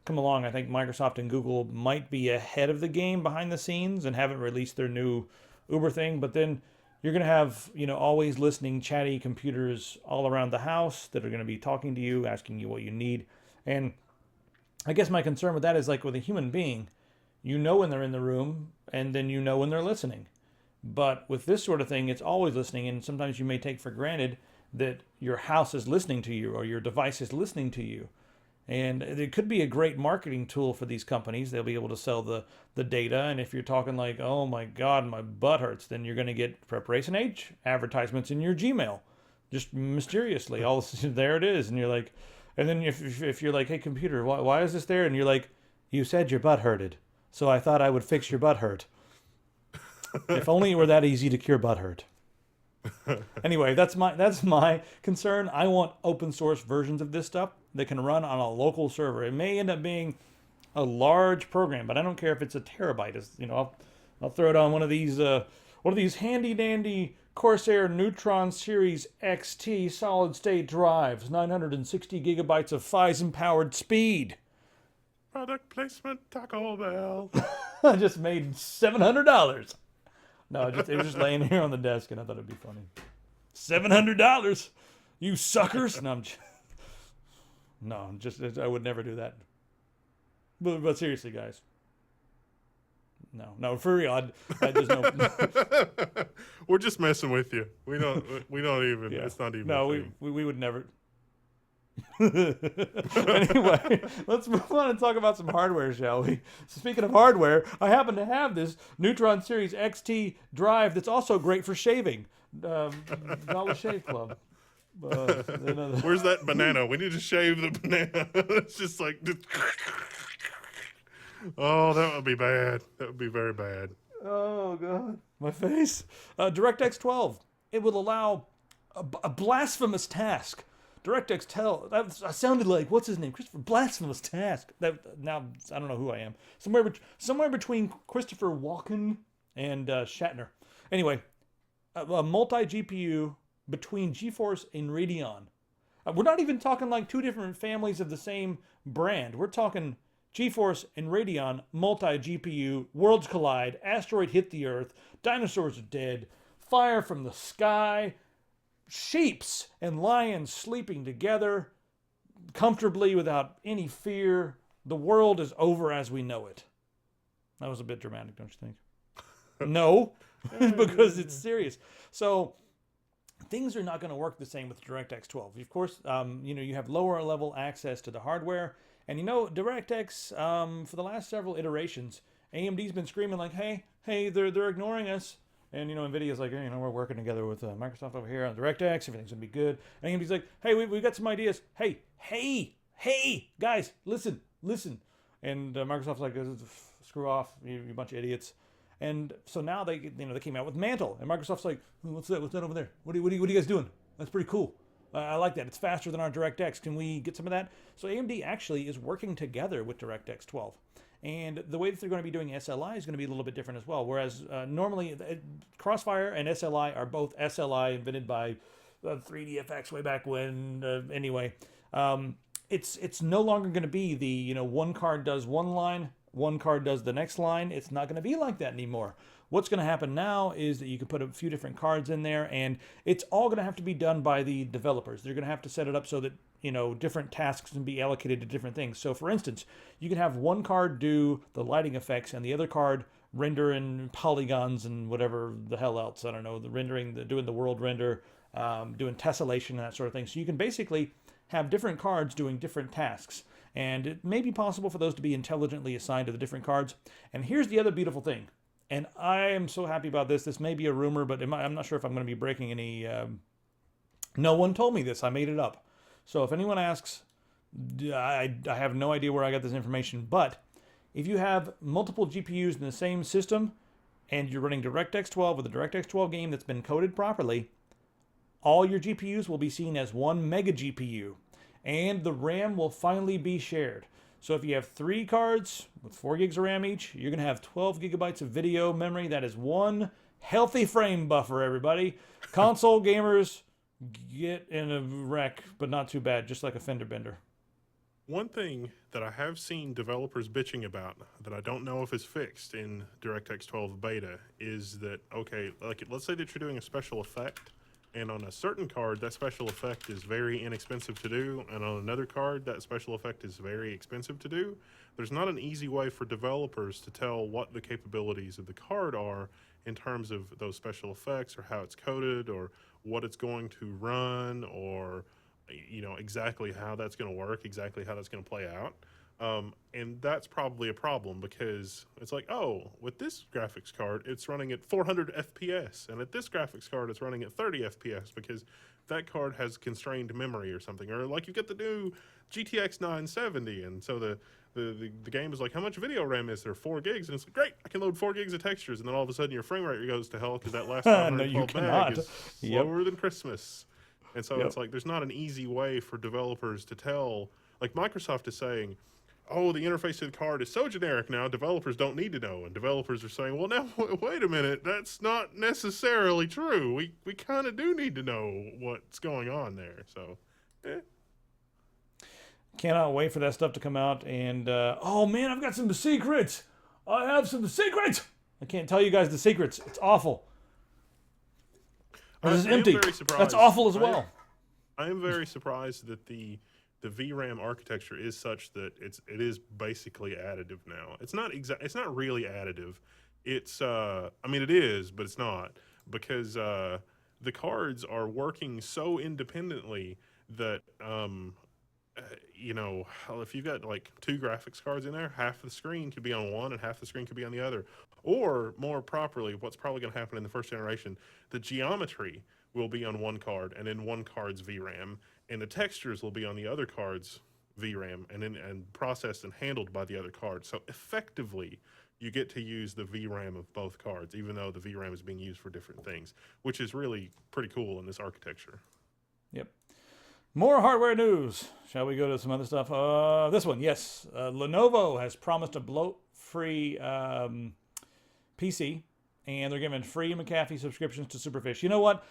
come along, I think Microsoft and Google might be ahead of the game behind the scenes and haven't released their new Uber thing. But then you're going to have, always listening Chatty computers all around the house that are going to be talking to you, asking you what you need. And I guess my concern with that is like with a human being, when they're in the room and then when they're listening. But with this sort of thing, it's always listening, and sometimes you may take for granted that your house is listening to you or your device is listening to you. And it could be a great marketing tool for these companies. They'll be able to sell the data. And if you're talking like, oh my God, my butt hurts, then you're going to get Preparation H advertisements in your Gmail. Just mysteriously, all there it is. And you're like, and then if you're like, hey computer, why is this there? And you're like, you said your butt hurted, so I thought I would fix your butt hurt. If only it were that easy to cure butt hurt. Anyway, that's my concern. I want open source versions of this stuff that can run on a local server. It may end up being a large program, but I don't care if it's a terabyte. I'll throw it on one of these handy dandy Corsair Neutron Series XT solid state drives, 960 gigabytes of FISM powered speed. Product placement, Taco Bell. I just made $700. No, it was just laying here on the desk, and I thought it'd be funny. $700, you suckers! I would never do that. But seriously, guys, no, for real. There's no. We're just messing with you. We don't even. Yeah. It's not even. No, a we thing. we would never. Anyway, let's move on and talk about some hardware, shall we? Speaking of hardware, I happen to have this Neutron Series XT drive that's also great for shaving. Dollar Shave Club. Where's that banana? We need to shave the banana. It's just like. Oh, that would be bad. That would be very bad. Oh god, my face. DirectX 12. It will allow a blasphemous task. DirectX tell that sounded like what's his name, Christopher. Blasphemous task. That now I don't know who I am. Somewhere between Christopher Walken and Shatner. Anyway, a multi GPU between GeForce and Radeon. We're not even talking like two different families of the same brand. We're talking GeForce and Radeon multi GPU. Worlds collide. Asteroid hit the Earth. Dinosaurs are dead. Fire from the sky. Sheeps and lions sleeping together comfortably without any fear. The world is over as we know it. That was a bit dramatic, don't you think? No, because it's serious. So things are not going to work the same with DirectX 12. Of course, you have lower level access to the hardware. And DirectX, for the last several iterations, AMD's been screaming like, hey, they're ignoring us. And, NVIDIA's like, we're working together with Microsoft over here on DirectX. Everything's going to be good. And AMD's like, hey, we got some ideas. Hey, guys, listen. And Microsoft's like, screw off, you bunch of idiots. And so now they came out with Mantle. And Microsoft's like, what's that over there? What are you guys doing? That's pretty cool. I like that. It's faster than our DirectX. Can we get some of that? So AMD actually is working together with DirectX 12. And the way that they're going to be doing SLI is going to be a little bit different as well. Whereas normally Crossfire and SLI are both SLI invented by 3DFX way back when. Anyway, it's no longer going to be the one card does one line, one card does the next line. It's not going to be like that anymore. What's going to happen now is that you can put a few different cards in there, and it's all going to have to be done by the developers. They're going to have to set it up so that different tasks can be allocated to different things. So for instance, you can have one card do the lighting effects and the other card render in polygons and whatever the hell else. I don't know, doing the world render, doing tessellation and that sort of thing. So you can basically have different cards doing different tasks. And it may be possible for those to be intelligently assigned to the different cards. And here's the other beautiful thing. And I am so happy about this. This may be a rumor, but I'm not sure if I'm going to be breaking any... No one told me this. I made it up. So if anyone asks, I have no idea where I got this information. But if you have multiple GPUs in the same system and you're running DirectX 12 with a DirectX 12 game that's been coded properly, all your GPUs will be seen as one mega GPU. And the RAM will finally be shared. So if you have 3 cards with 4 gigs of RAM each, you're going to have 12 gigabytes of video memory. That is one healthy frame buffer, everybody. Console gamers get in a wreck, but not too bad, just like a fender bender. One thing that I have seen developers bitching about that I don't know if is fixed in DirectX 12 beta is that, okay, like let's say that you're doing a special effect, and on a certain card, that special effect is very inexpensive to do, and on another card, that special effect is very expensive to do. There's not an easy way for developers to tell what the capabilities of the card are in terms of those special effects or how it's coded or what it's going to run or, exactly how that's going to work, exactly how that's going to play out. And that's probably a problem because it's like, oh, with this graphics card, it's running at 400 FPS. And at this graphics card, it's running at 30 FPS because that card has constrained memory or something. Or like you get the new GTX 970. And so the game is like, how much video RAM is there? 4 gigs. And it's like, great, I can load 4 gigs of textures. And then all of a sudden your frame rate goes to hell because that last 512 meg is slower than Christmas. And so it's like, there's not an easy way for developers to tell. Like Microsoft is saying, oh, the interface to the card is so generic now, developers don't need to know. And developers are saying, well, now, wait a minute, that's not necessarily true. We kind of do need to know what's going on there. So, Cannot wait for that stuff to come out. And, oh, man, I've got some secrets. I have some secrets. I can't tell you guys the secrets. It's awful. This is empty. That's awful as well. I am very surprised that the VRAM architecture is such that it is basically additive now. It's not really additive. It's it is, but it's not. because the cards are working so independently that if you've got like 2 graphics cards in there, half the screen could be on one and half the screen could be on the other. Or more properly, what's probably going to happen in the first generation, the geometry will be on one card and in one card's VRAM, and the textures will be on the other card's VRAM and processed and handled by the other card. So effectively, you get to use the VRAM of both cards, even though the VRAM is being used for different things, which is really pretty cool in this architecture. Yep. More hardware news. Shall we go to some other stuff? This one, yes. Lenovo has promised a bloat-free PC, and they're giving free McAfee subscriptions to Superfish. You know what?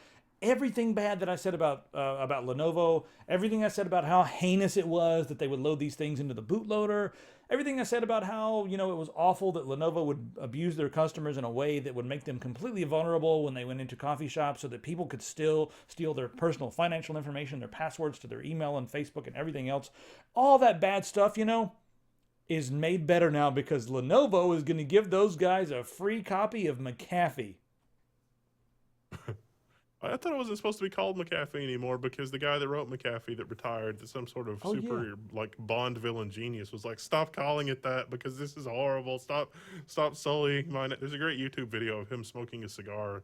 Everything bad that I said about Lenovo, everything I said about how heinous it was that they would load these things into the bootloader, everything I said about how, it was awful that Lenovo would abuse their customers in a way that would make them completely vulnerable when they went into coffee shops so that people could still steal their personal financial information, their passwords to their email and Facebook and everything else. All that bad stuff, is made better now because Lenovo is going to give those guys a free copy of McAfee. I thought it wasn't supposed to be called McAfee anymore because the guy that wrote McAfee that retired, some sort of like Bond villain genius, was like, stop calling it that because this is horrible. Stop sullying mine. There's a great YouTube video of him smoking a cigar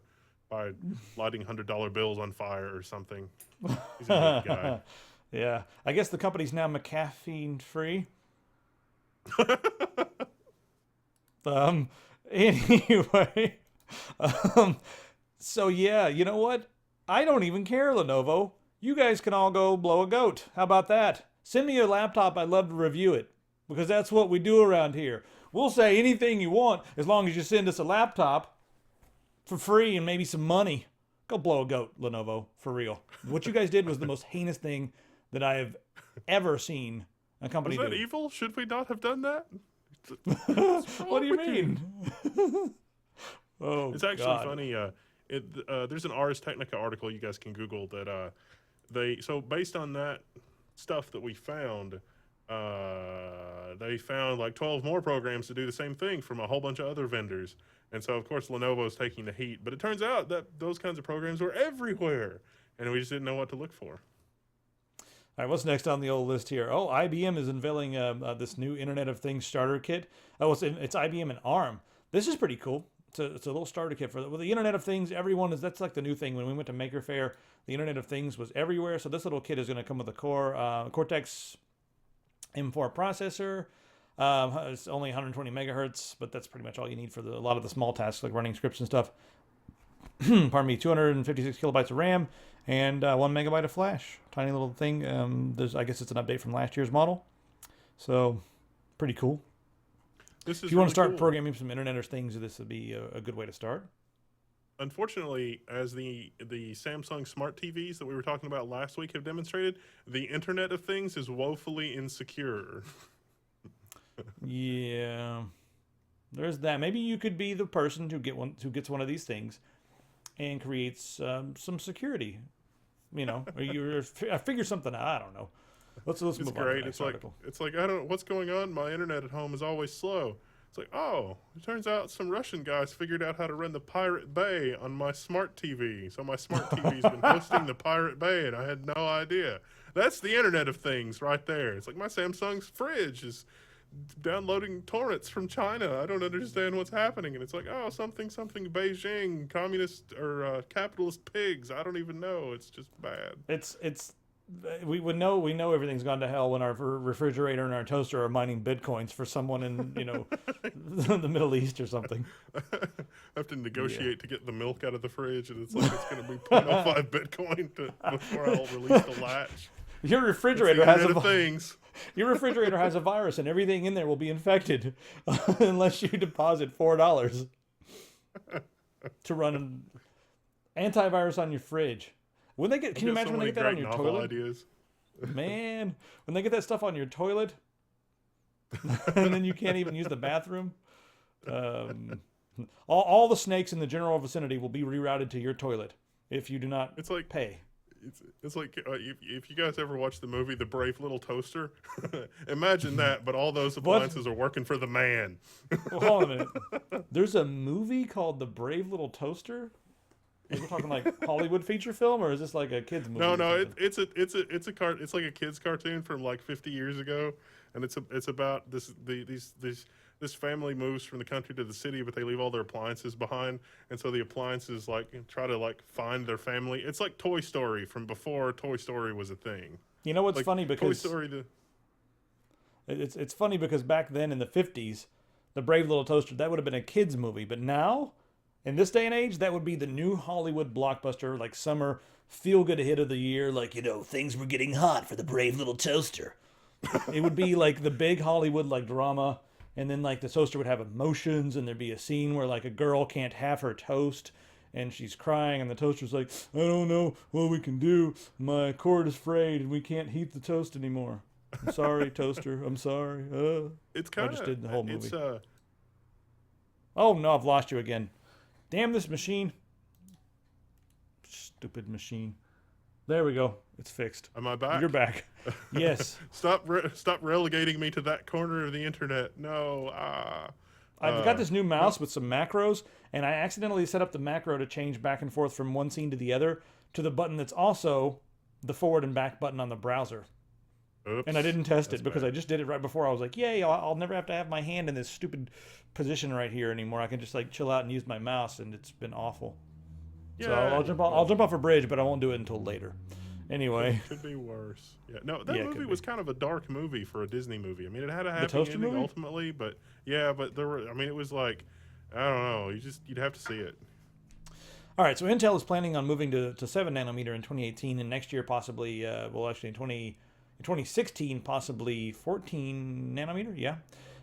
by lighting $100 bills on fire or something. He's a good guy. Yeah. I guess the company's now McAfee free. Anyway. So yeah, you know what? I don't even care, Lenovo. You guys can all go blow a goat. How about that? Send me a laptop. I'd love to review it because that's what we do around here. We'll say anything you want as long as you send us a laptop for free and maybe some money. Go blow a goat, Lenovo, for real. What you guys did was the most heinous thing that I have ever seen a company do. Was that evil? Should we not have done that? What do you mean? Oh, it's actually God. funny. There's an Ars Technica article you guys can Google that so based on that stuff that we found, they found like 12 more programs to do the same thing from a whole bunch of other vendors. And so, of course, Lenovo's taking the heat. But it turns out that those kinds of programs were everywhere, and we just didn't know what to look for. All right, what's next on the old list here? Oh, IBM is unveiling this new Internet of Things starter kit. Oh, it's IBM and ARM. This is pretty cool. It's a little starter kit for the Internet of Things. That's like the new thing. When we went to Maker Faire, the Internet of Things was everywhere. So this little kit is going to come with a Cortex M4 processor. It's only 120 megahertz, but that's pretty much all you need for a lot of the small tasks like running scripts and stuff. Pardon me, 256 kilobytes of RAM and 1 megabyte of flash. Tiny little thing. I guess it's an update from last year's model. So pretty cool. If you want to start programming some Internet of Things, this would be a good way to start. Unfortunately, as the Samsung smart TVs that we were talking about last week have demonstrated, the Internet of Things is woefully insecure. Yeah, there's that. Maybe you could be the person who gets one of these things and creates some security. Or you figure something out. I don't know. Let's move on to the next article. It's like I don't know what's going on. My internet at home is always slow. It's like, oh, it turns out some Russian guys figured out how to run the Pirate Bay on my smart TV. So my smart TV's been hosting the Pirate Bay, and I had no idea. That's the Internet of Things right there. It's like my Samsung's fridge is downloading torrents from China. I don't understand what's happening. And it's like, oh, something Beijing, communist or capitalist pigs. I don't even know. It's just bad. We know everything's gone to hell when our refrigerator and our toaster are mining bitcoins for someone in the Middle East or something. I have to negotiate to get the milk out of the fridge, and it's like it's going to be 0.05 bitcoin before I'll release the latch. Your refrigerator has things. Your refrigerator has a virus, and everything in there will be infected unless you deposit $4 to run an antivirus on your fridge. Can you imagine when they get that on your toilet? Ideas. Man, when they get that stuff on your toilet, and then you can't even use the bathroom. All the snakes in the general vicinity will be rerouted to your toilet if you do not pay. It's like if you guys ever watched the movie The Brave Little Toaster, imagine that, but all those appliances are working for the man. Well, hold on a minute. There's a movie called The Brave Little Toaster? Like we're talking like Hollywood feature film, or is this like a kids movie? No, or no, something? it's like a kids cartoon from like 50 years ago, and it's about this family moves from the country to the city, but they leave all their appliances behind, and so the appliances like try to like find their family. It's like Toy Story from before Toy Story was a thing. You know what's Like funny Toy because Story the it's funny because back then in the 50s, the Brave Little Toaster that would have been a kids movie, but now in this day and age, that would be the new Hollywood blockbuster, like summer feel good hit of the year. Like things were getting hot for the Brave Little Toaster. It would be like the big Hollywood like drama, and then like the toaster would have emotions, and there'd be a scene where like a girl can't have her toast, and she's crying, and the toaster's like, I don't know what we can do. My cord is frayed, and we can't heat the toast anymore. I'm sorry, toaster. I'm sorry. it's I kind just of did the whole movie. it's Oh no, I've lost you again. Damn this machine. Stupid machine. There we go. It's fixed. am I back? You're back. Yes. Stop relegating me to that corner of the internet. No. I've got this new mouse with some macros, and I accidentally set up the macro to change back and forth from one scene to the other to the button that's also the forward and back button on the browser. Oops, And I didn't test it that's because bad. I just did it right before. I was like, yay, I'll never have to have my hand in this stupid position right here anymore. I can just like chill out and use my mouse, and it's been awful. So I'll jump off a bridge, but I won't do it until later. Anyway, Could be worse. Yeah, no, that Yeah, it movie could was kind of a dark movie for a Disney movie. I mean, it had a happy Toaster ending movie? ultimately, but yeah, but there were. I mean, it was like, I don't know. You'd have to see it. all right. So Intel is planning on moving to 7 nanometer in 2018, and next year possibly, well, actually in 2016 possibly 14 nanometer. Yeah.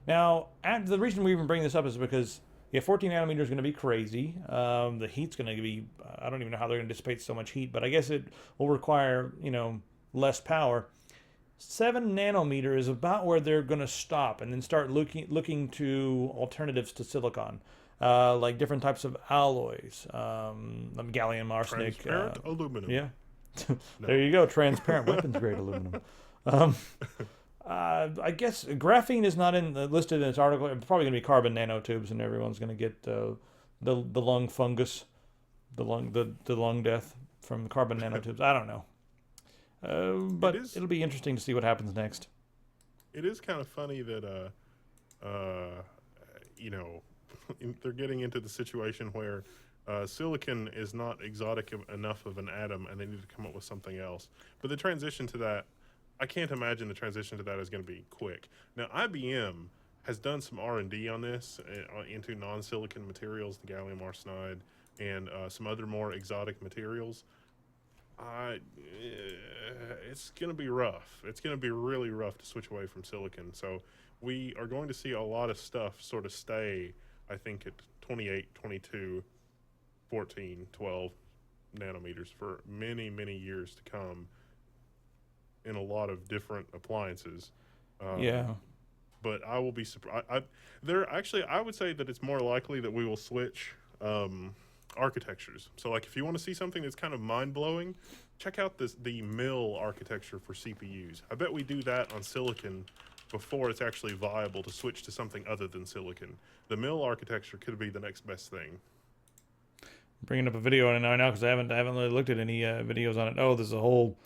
Now, the reason we even bring this up is because 14 nanometer is going to be crazy. The heat's going to be, I don't even know how they're going to dissipate so much heat, but I guess it will require, less power. 7 nanometer is about where they're going to stop and then start looking to alternatives to silicon, like different types of alloys, gallium arsenide. Transparent aluminum. Yeah. There you go. Transparent weapons grade aluminum. Um, I guess graphene is not listed in this article. It's probably going to be carbon nanotubes, and everyone's going to get the lung fungus, the lung death from carbon nanotubes. I don't know, but it'll be interesting to see what happens next. It is kind of funny that they're getting into the situation where silicon is not exotic enough of an atom, and they need to come up with something else. But the transition to that, I can't imagine the transition to that is going to be quick. Now, IBM has done some R&D on this into non-silicon materials, the gallium arsenide, and some other more exotic materials. It's going to be rough. It's going to be really rough to switch away from silicon. So we are going to see a lot of stuff sort of stay, I think, at 28, 22, 14, 12 nanometers for many, many years to come in a lot of different appliances. Yeah. But I will be surprised. I would say that it's more likely that we will switch architectures. So, like, if you want to see something that's kind of mind-blowing, check out the mill architecture for CPUs. I bet we do that on silicon before it's actually viable to switch to something other than silicon. The mill architecture could be the next best thing. Bringing up a video on it now because I haven't really looked at any videos on it. Oh, there's a whole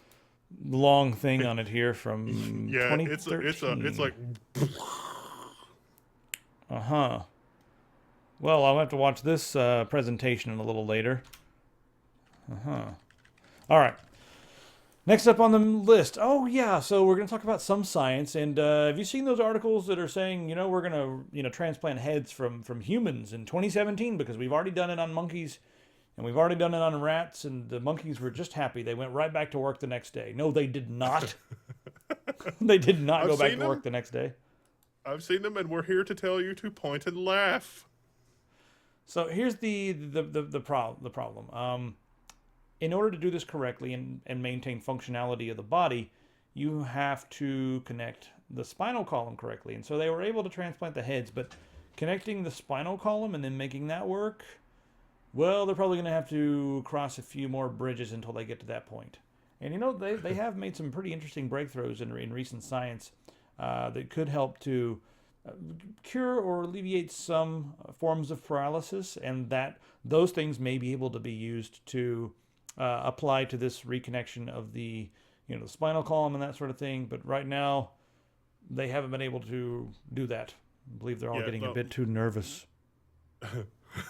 long thing on it here from 2013. it's like Well, I'll have to watch this presentation a little later. All right. Next up on the list. Oh yeah, so we're going to talk about some science. And have you seen those articles that are saying, we're going to transplant heads from humans in 2017 because we've already done it on monkeys and we've already done it on rats, and the monkeys were just happy. They went right back to work the next day. No, they did not. They did not go back to work the next day. I've seen them, and we're here to tell you to point and laugh. So here's the problem. In order to do this correctly and maintain functionality of the body, you have to connect the spinal column correctly. And so they were able to transplant the heads, but connecting the spinal column and then making that work, well, they're probably going to have to cross a few more bridges until they get to that point. And they have made some pretty interesting breakthroughs in recent science that could help to cure or alleviate some forms of paralysis, and that those things may be able to be used to apply to this reconnection of the the spinal column and that sort of thing. But right now, they haven't been able to do that. I believe they're all getting a bit too nervous.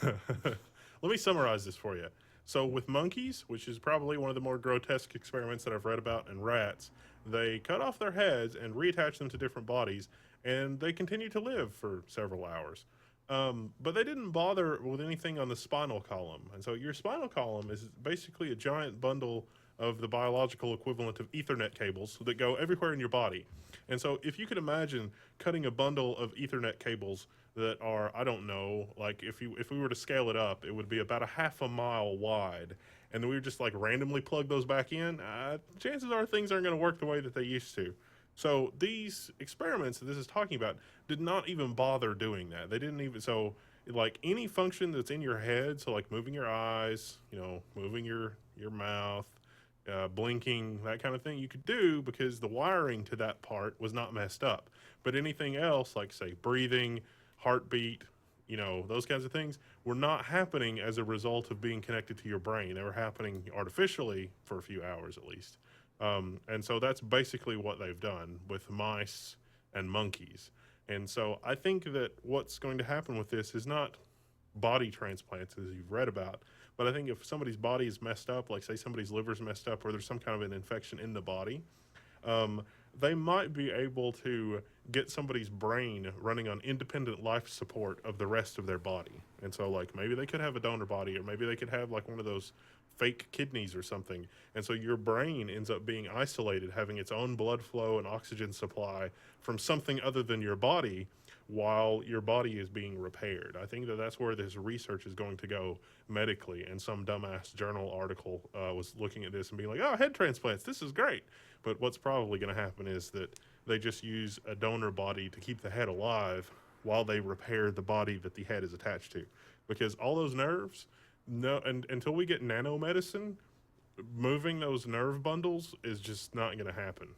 Let me summarize this for you. So with monkeys, which is probably one of the more grotesque experiments that I've read about, and rats, they cut off their heads and reattach them to different bodies, and they continue to live for several hours. But they didn't bother with anything on the spinal column. And so your spinal column is basically a giant bundle of the biological equivalent of Ethernet cables that go everywhere in your body. And so if you could imagine cutting a bundle of Ethernet cables that are, I don't know, like if we were to scale it up, it would be about a half a mile wide, and then we would just like randomly plug those back in, chances are things aren't going to work the way that they used to. So these experiments that this is talking about did not even bother doing that. They didn't even, so like any function that's in your head, so like moving your eyes, moving your mouth, blinking, that kind of thing, you could do because the wiring to that part was not messed up. But anything else, like say breathing, heartbeat, those kinds of things were not happening as a result of being connected to your brain. They were happening artificially for a few hours at least. And so that's basically what they've done with mice and monkeys. And so I think that what's going to happen with this is not body transplants as you've read about, but I think if somebody's body is messed up, like say somebody's liver's messed up or there's some kind of an infection in the body, they might be able to get somebody's brain running on independent life support of the rest of their body. And so like maybe they could have a donor body, or maybe they could have like one of those fake kidneys or something. And so your brain ends up being isolated, having its own blood flow and oxygen supply from something other than your body while your body is being repaired. I think that that's where this research is going to go medically. And some dumbass journal article was looking at this and being like, oh, head transplants, this is great. But what's probably going to happen is that they just use a donor body to keep the head alive while they repair the body that the head is attached to. Because all those nerves, until we get nanomedicine, moving those nerve bundles is just not going to happen.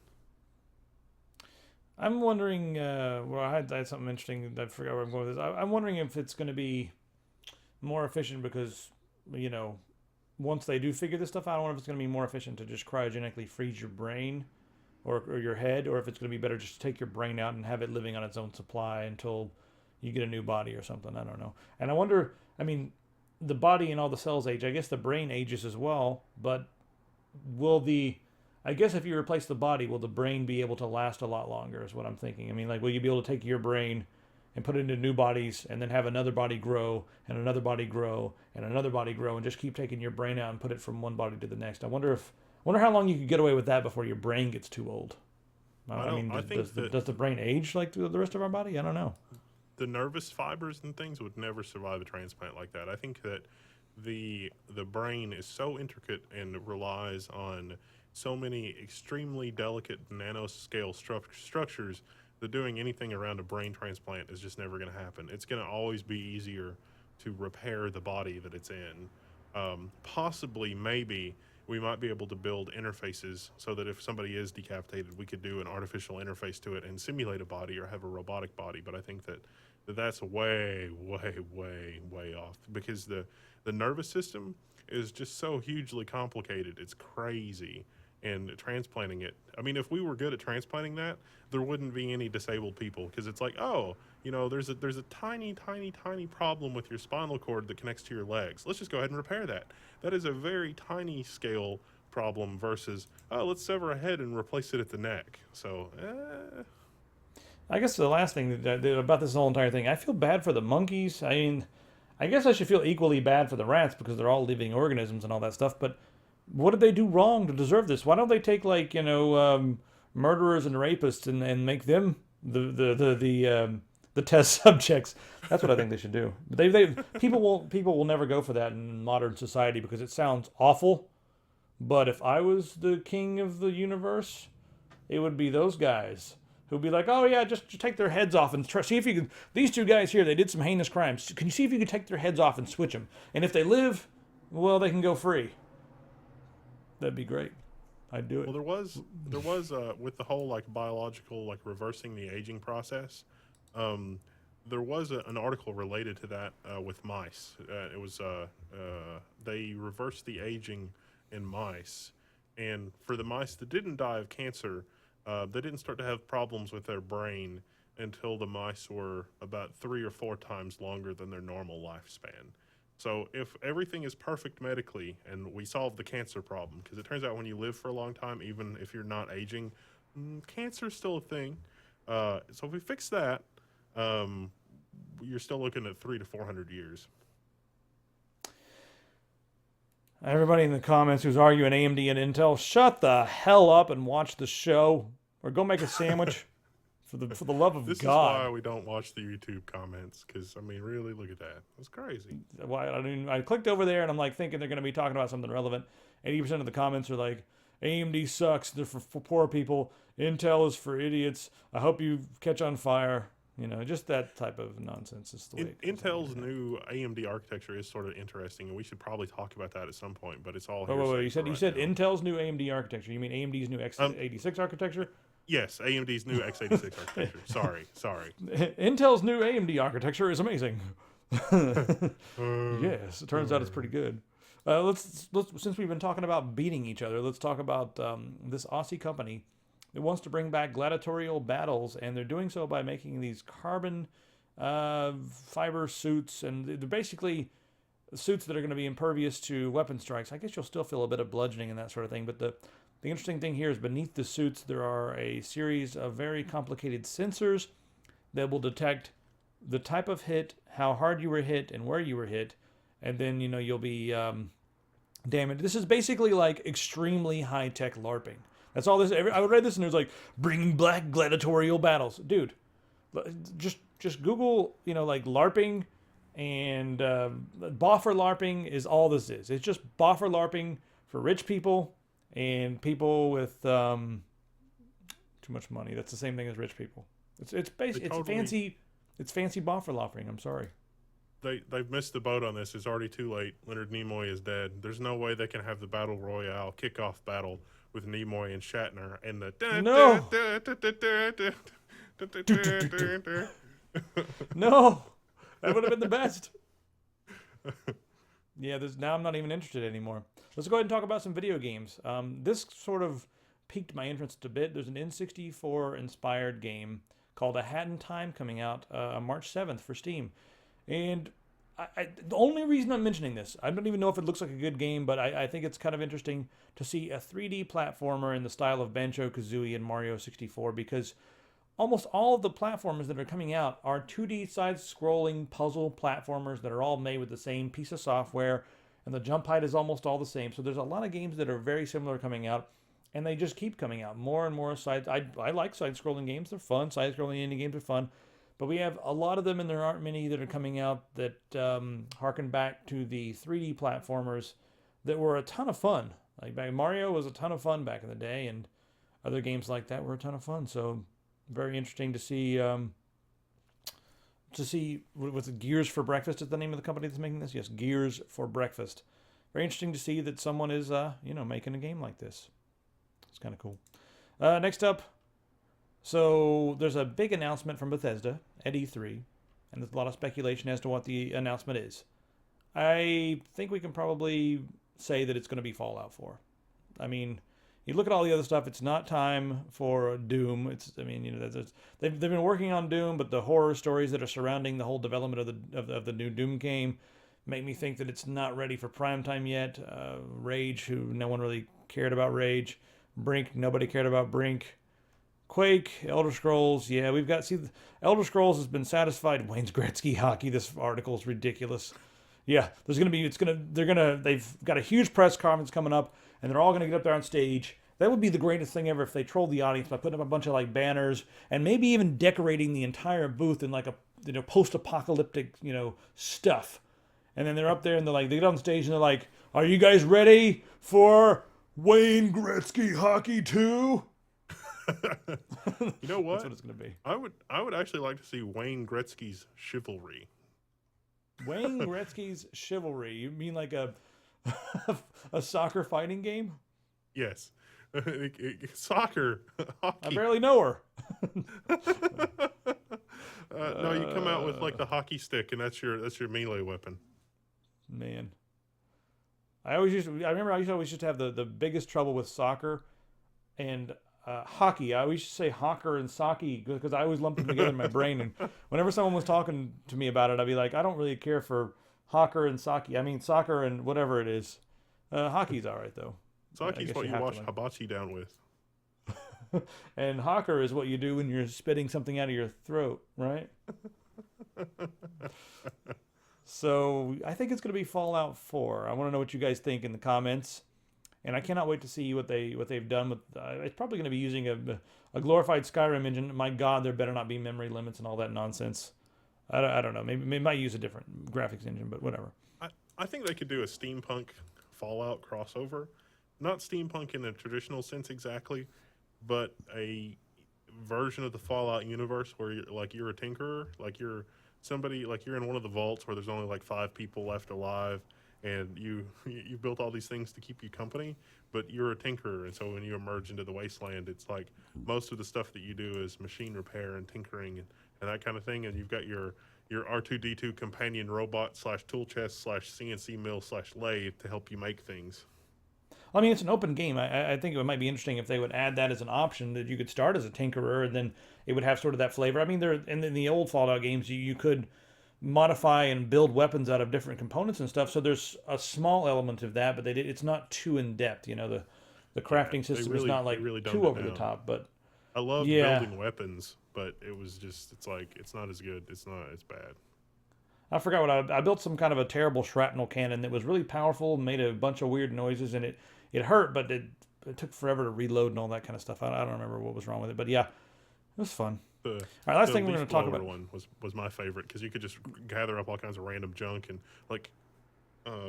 I'm wondering, I had something interesting. I forgot where I'm going with this. I'm wondering if it's going to be more efficient because, once they do figure this stuff out, I wonder if it's going to be more efficient to just cryogenically freeze your brain or your head, or if it's going to be better just to take your brain out and have it living on its own supply until you get a new body or something. I don't know. And I wonder, the body and all the cells age. I guess the brain ages as well, but I guess if you replace the body, will the brain be able to last a lot longer is what I'm thinking. Will you be able to take your brain and put it into new bodies and then have another body grow and another body grow and another body grow and just keep taking your brain out and put it from one body to the next? I wonder how long you could get away with that before your brain gets too old. Does the brain age like the rest of our body? I don't know. The nervous fibers and things would never survive a transplant like that. I think that the brain is so intricate and relies on so many extremely delicate nanoscale structures that doing anything around a brain transplant is just never going to happen. It's going to always be easier to repair the body that it's in. Possibly, maybe, we might be able to build interfaces so that if somebody is decapitated, we could do an artificial interface to it and simulate a body or have a robotic body. But I think that's way, way, way, way off because the nervous system is just so hugely complicated. It's crazy. And transplanting it, if we were good at transplanting that, there wouldn't be any disabled people because it's like, there's a tiny, tiny, tiny problem with your spinal cord that connects to your legs. Let's just go ahead and repair that. That is a very tiny scale problem versus, let's sever a head and replace it at the neck. So, I guess the last thing about this whole entire thing, I feel bad for the monkeys. I guess I should feel equally bad for the rats because they're all living organisms and all that stuff, but what did they do wrong to deserve this? Why don't they take murderers and rapists and make them the test subjects? That's what I think they should do. People will never go for that in modern society because it sounds awful. But if I was the king of the universe, it would be those guys who'd be like, oh yeah, just take their heads off and see if you can. These two guys here, they did some heinous crimes. Can you see if you can take their heads off and switch them? And if they live, well, they can go free. That'd be great. I'd do it. Well, there was with the whole biological reversing the aging process. there was an article related to that with mice. It was they reversed the aging in mice, and for the mice that didn't die of cancer, they didn't start to have problems with their brain until the mice were about 3 or 4 times longer than their normal lifespan. So if everything is perfect medically and we solve the cancer problem, because it turns out when you live for a long time, even if you're not aging, cancer is still a thing. So if we fix that, you're still looking at 300 to 400 years. Everybody in the comments who's arguing AMD and Intel, shut the hell up and watch the show, or go make a sandwich. For the love of this God. This is why we don't watch the YouTube comments, because, I mean, really, look at that. That's crazy. Why? I mean, I clicked over there, and I'm like thinking they're going to be talking about something relevant. 80% of the comments are like, AMD sucks, they're for poor people. Intel is for idiots. I hope you catch on fire. You know, just that type of nonsense is the way Intel's new AMD architecture is sort of interesting, and we should probably talk about that at some point, but it's all wait. You said Intel's new AMD architecture. You mean AMD's new x86 architecture? Yes, AMD's new x86 architecture. Sorry. Intel's new AMD architecture is amazing. Yes, it turns out it's pretty good. Let's since we've been talking about beating each other, let's talk about this Aussie company that wants to bring back gladiatorial battles, and they're doing so by making these carbon fiber suits, and they're basically suits that are going to be impervious to weapon strikes. I guess you'll still feel a bit of bludgeoning and that sort of thing, but the interesting thing here is beneath the suits there are a series of very complicated sensors that will detect the type of hit, how hard you were hit, and where you were hit, and then you'll be damaged. This is basically like extremely high-tech LARPing. That's all this. I would read this and there's like bringing black gladiatorial battles, dude. Just Google like LARPing, and boffer LARPing is all this is. It's just boffer LARPing for rich people and people with too much money. That's the same thing as rich people. It's fancy boffer LARPing. I'm sorry. They've missed the boat on this. It's already too late. Leonard Nimoy is dead. There's no way they can have the battle royale kickoff battle with Nimoy and Shatner and the no. No, that would have been the best. Yeah, now I'm not even interested anymore. Let's go ahead and talk about some video games. This sort of piqued my interest a bit. There's an N64 inspired game called A Hat in Time coming out March 7th for Steam. And the only reason I'm mentioning this, I don't even know if it looks like a good game, but I think it's kind of interesting to see a 3D platformer in the style of Banjo-Kazooie and Mario 64, because almost all of the platformers that are coming out are 2D side-scrolling puzzle platformers that are all made with the same piece of software, and the jump height is almost all the same. So there's a lot of games that are very similar coming out, and they just keep coming out. More and more I like side-scrolling games. They're fun. Side-scrolling indie games are fun. But we have a lot of them, and there aren't many that are coming out that harken back to the 3D platformers that were a ton of fun. Like Mario was a ton of fun back in the day, and other games like that were a ton of fun. So very interesting to see with Gears for Breakfast is the name of the company that's making this. Yes, Gears for Breakfast. Very interesting to see that someone is making a game like this. It's kind of cool. Next up. So there's a big announcement from Bethesda at E3, and there's a lot of speculation as to what the announcement is. I think we can probably say that it's going to be Fallout 4. I mean, you look at all the other stuff, it's not time for Doom. They've been working on Doom, but the horror stories that are surrounding the whole development of the new Doom game make me think that it's not ready for primetime yet. Rage, who no one really cared about Rage. Brink, nobody cared about Brink. Quake, Elder Scrolls, yeah, Elder Scrolls has been satisfied. Wayne's Gretzky hockey, this article is ridiculous. Yeah, they've got a huge press conference coming up, and they're all gonna get up there on stage. That would be the greatest thing ever if they trolled the audience by putting up a bunch of banners and maybe even decorating the entire booth in a post-apocalyptic, stuff. And then they're up there and they get on stage and they're like, "Are you guys ready for Wayne Gretzky hockey 2?" You know what? That's what it's going to be. I would actually like to see Wayne Gretzky's Chivalry. Wayne Gretzky's Chivalry? You mean like a soccer fighting game? Yes. Soccer. Hockey. I barely know her. No, you come out with like the hockey stick, and that's your melee weapon. Man. I remember I used to always just have the biggest trouble with soccer and hockey. I always used to say hawker and soccer because I always lumped them together in my brain. And whenever someone was talking to me about it, I'd be like, I don't really care for hawker and soccer. I mean, soccer and whatever it is. Hockey's all right, though. Saki's what you wash hibachi down with. And hawker is what you do when you're spitting something out of your throat, right? So I think it's going to be Fallout 4. I want to know what you guys think in the comments. And I cannot wait to see what they've done with. It's probably going to be using a glorified Skyrim engine. My God, there better not be memory limits and all that nonsense. I don't know. Maybe they might use a different graphics engine, but whatever. I think they could do a steampunk Fallout crossover. Not steampunk in a traditional sense exactly, but a version of the Fallout universe where you're a tinkerer, like you're somebody, like you're in one of the vaults where there's only like 5 people left alive, and you built all these things to keep you company, but you're a tinkerer, and so when you emerge into the wasteland, it's like most of the stuff that you do is machine repair and tinkering and that kind of thing, and you've got your R2-D2 companion robot / tool chest / CNC mill / lathe to help you make things. I mean, it's an open game. I think it might be interesting if they would add that as an option, that you could start as a tinkerer and then it would have sort of that flavor. I mean, in the old Fallout games, you could modify and build weapons out of different components and stuff. So there's a small element of that, but it's not too in depth. You know, the crafting system is not like too over the top. But I love building weapons, but it's not as good. It's bad. I forgot what I built. Some kind of a terrible shrapnel cannon that was really powerful and made a bunch of weird noises, and it hurt, but it took forever to reload and all that kind of stuff. I don't remember what was wrong with it, but yeah, it was fun. All right, last thing we're going to talk about. One was my favorite because you could just gather up all kinds of random junk, and like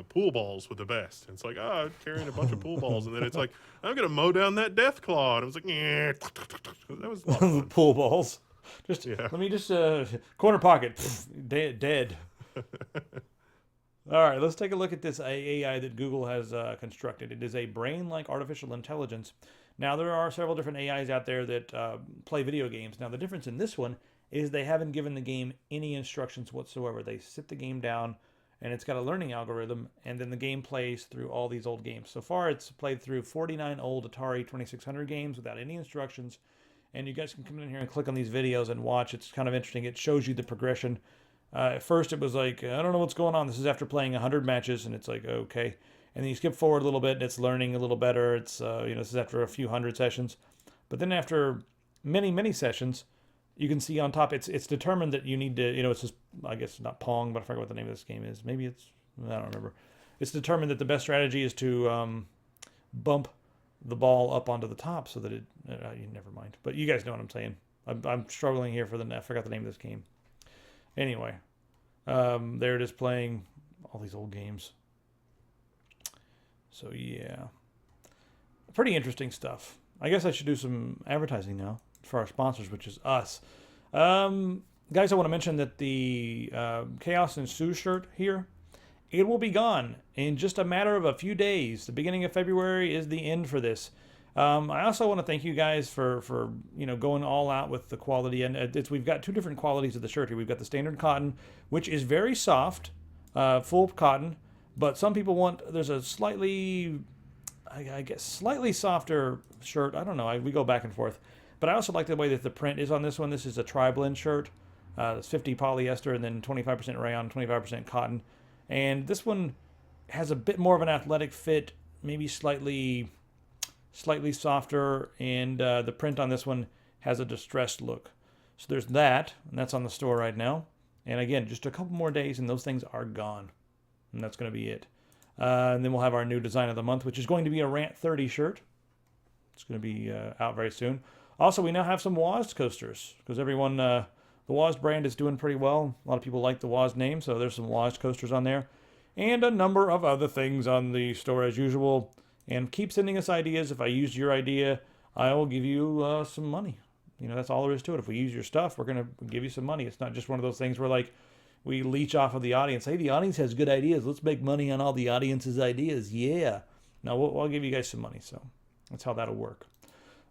pool balls were the best. And it's like, I'm carrying a bunch of pool balls, and then it's like, I'm going to mow down that death claw. And it was like, yeah, that was a lot of fun. Pool balls. Let me just corner pocket, dead. All right, let's take a look at this AI that Google has constructed. It is a brain-like artificial intelligence. Now, there are several different AIs out there that play video games. Now, the difference in this one is they haven't given the game any instructions whatsoever. They sit the game down, and it's got a learning algorithm, and then the game plays through all these old games. So far, it's played through 49 old Atari 2600 games without any instructions. And you guys can come in here and click on these videos and watch. It's kind of interesting. It shows you the progression. At first, it was like, I don't know what's going on. This is after playing 100 matches, and it's like, okay. And then you skip forward a little bit, and it's learning a little better. It's, this is after a few hundred sessions. But then after many, many sessions, you can see on top, it's determined that you need to, it's just, I guess not Pong, but I forget what the name of this game is. Maybe I don't remember. It's determined that the best strategy is to bump the ball up onto the top so that never mind. But you guys know what I'm saying. I'm struggling here I forgot the name of this game. Anyway, there it is playing all these old games. So yeah, pretty interesting stuff. I guess I should do some advertising now for our sponsors, which is us. Guys, I want to mention that the Chaos and Sue shirt here, it will be gone in just a matter of a few days. The beginning of February is the end for this. I also want to thank you guys for going all out with the quality. And we've got 2 different qualities of the shirt here. We've got the standard cotton, which is very soft, full cotton. But some people there's a slightly softer shirt. I don't know. We go back and forth. But I also like the way that the print is on this one. This is a tri-blend shirt. It's 50 polyester and then 25% rayon, 25% cotton. And this one has a bit more of an athletic fit, maybe slightly softer, and the print on this one has a distressed look. So there's that, and that's on the store right now. And again, just a couple more days, and those things are gone. And that's going to be it. And then we'll have our new design of the month, which is going to be a Rant 30 shirt. It's going to be out very soon. Also, we now have some WASD coasters, because everyone, the WASD brand is doing pretty well. A lot of people like the WASD name, so there's some WASD coasters on there. And a number of other things on the store as usual. And keep sending us ideas. If I used your idea, I will give you some money. That's all there is to it. If we use your stuff, we're going to give you some money. It's not just one of those things where, like, we leech off of the audience. Hey, the audience has good ideas. Let's make money on all the audience's ideas. Yeah. No, I'll give you guys some money. So that's how that'll work.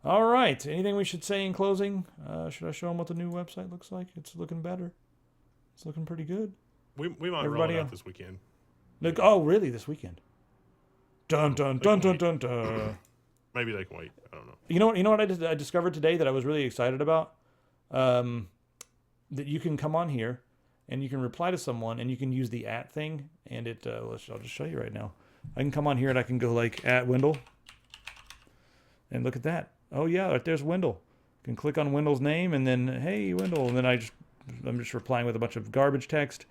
All right. Anything we should say in closing? Should I show them what the new website looks like? It's looking better. It's looking pretty good. We might Everybody roll it on- out this weekend. Look, oh, really? This weekend? Dun dun dun dun dun dun. Maybe they can wait. I don't know. You know what I discovered today that I was really excited about? That you can come on here and you can reply to someone and you can use the @ thing and it. I'll just show you right now. I can come on here and I can go like @Wendell and look at that. Oh yeah, right there's Wendell. You can click on Wendell's name and then hey Wendell, and then I'm just replying with a bunch of garbage text.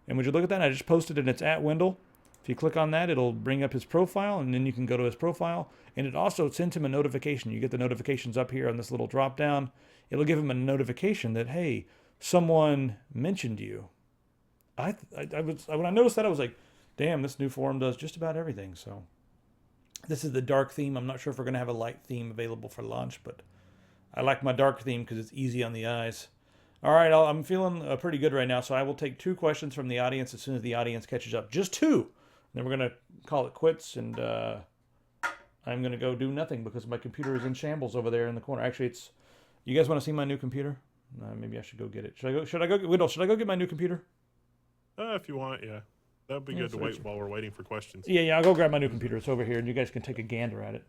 And would you look at that? I just posted and it's @Wendell. If you click on that, it'll bring up his profile, and then you can go to his profile. And it also sends him a notification. You get the notifications up here on this little drop down. It'll give him a notification that, hey, someone mentioned you. When I noticed that, I was like, damn, this new forum does just about everything. So this is the dark theme. I'm not sure if we're going to have a light theme available for launch, but I like my dark theme because it's easy on the eyes. All right, I'm feeling pretty good right now, so I will take 2 questions from the audience as soon as the audience catches up. Just 2. Then we're going to call it quits, and I'm going to go do nothing because my computer is in shambles over there in the corner. Actually, you guys want to see my new computer? Maybe I should go get it. Should I go get my new computer? If you want, yeah. That would be good to wait while we're waiting for questions. Yeah, I'll go grab my new computer. It's over here, and you guys can take a gander at it.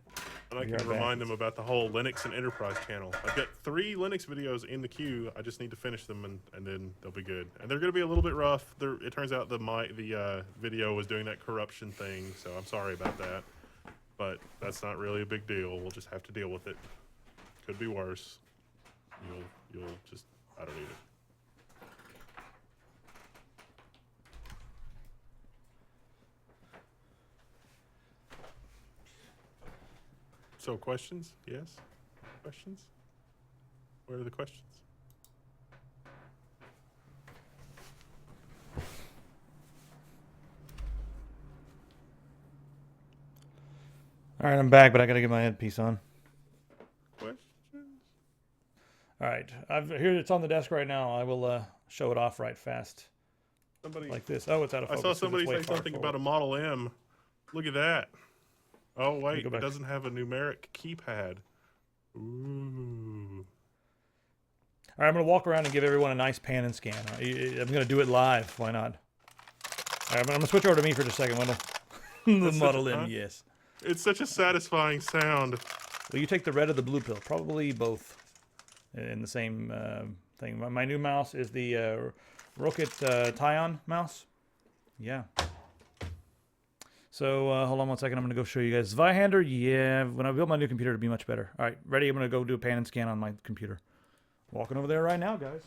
And I can remind them about the whole Linux and Enterprise channel. I've got 3 Linux videos in the queue. I just need to finish them, and then they'll be good. And they're going to be a little bit rough. It turns out the video was doing that corruption thing, so I'm sorry about that. But that's not really a big deal. We'll just have to deal with it. Could be worse. You'll just, I don't need it. So questions? Yes? Questions? Where are the questions? All right, I'm back, but I got to get my headpiece on. Questions? All right, here it's on the desk right now. I will show it off right fast. Somebody like this. Oh, it's out of focus. I saw somebody say something about a Model M. Look at that. Oh, wait, it doesn't have a numeric keypad. Ooh. All right, I'm going to walk around and give everyone a nice pan and scan. I'm going to do it live. Why not? All right, I'm going to switch over to me for just a second, Wendell. The Model M, yes. It's such a satisfying sound. Well, you take the red or the blue pill. Probably both in the same thing. My new mouse is the Rocket Tyon mouse. Yeah. So hold on one second. I'm going to go show you guys. Zweihander, yeah. When I build my new computer, it'll be much better. All right, ready? I'm going to go do a pan and scan on my computer. Walking over there right now, guys.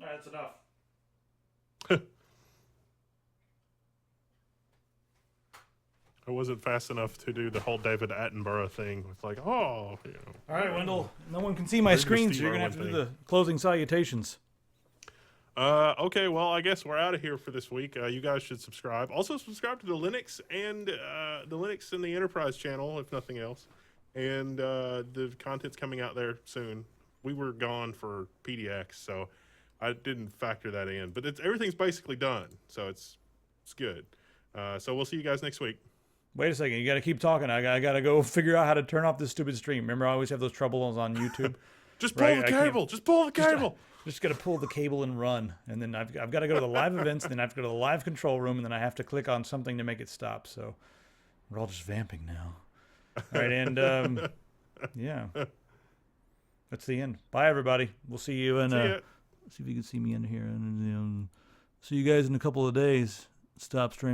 All right, that's enough. I wasn't fast enough to do the whole David Attenborough thing. It's like, oh, you know. All right, Wendell. No one can see my screen, so you're going to have to do the closing salutations. Okay, well, I guess we're out of here for this week. You guys should subscribe. Also, subscribe to the Linux and the Enterprise channel, if nothing else. And the content's coming out there soon. We were gone for PDX, so I didn't factor that in. But everything's basically done, so it's good. So we'll see you guys next week. Wait a second. You got to keep talking. I got to go figure out how to turn off this stupid stream. Remember, I always have those troubles on YouTube. Just pull the cable. Just pull the cable. Just got to pull the cable and run. And then I've got to go to the live events. Then I have to go to the live control room. And then I have to click on something to make it stop. So we're all just vamping now. All right. And yeah. That's the end. Bye, everybody. We'll see you in... see if you can see me in here. And see you guys in a couple of days. Stop streaming.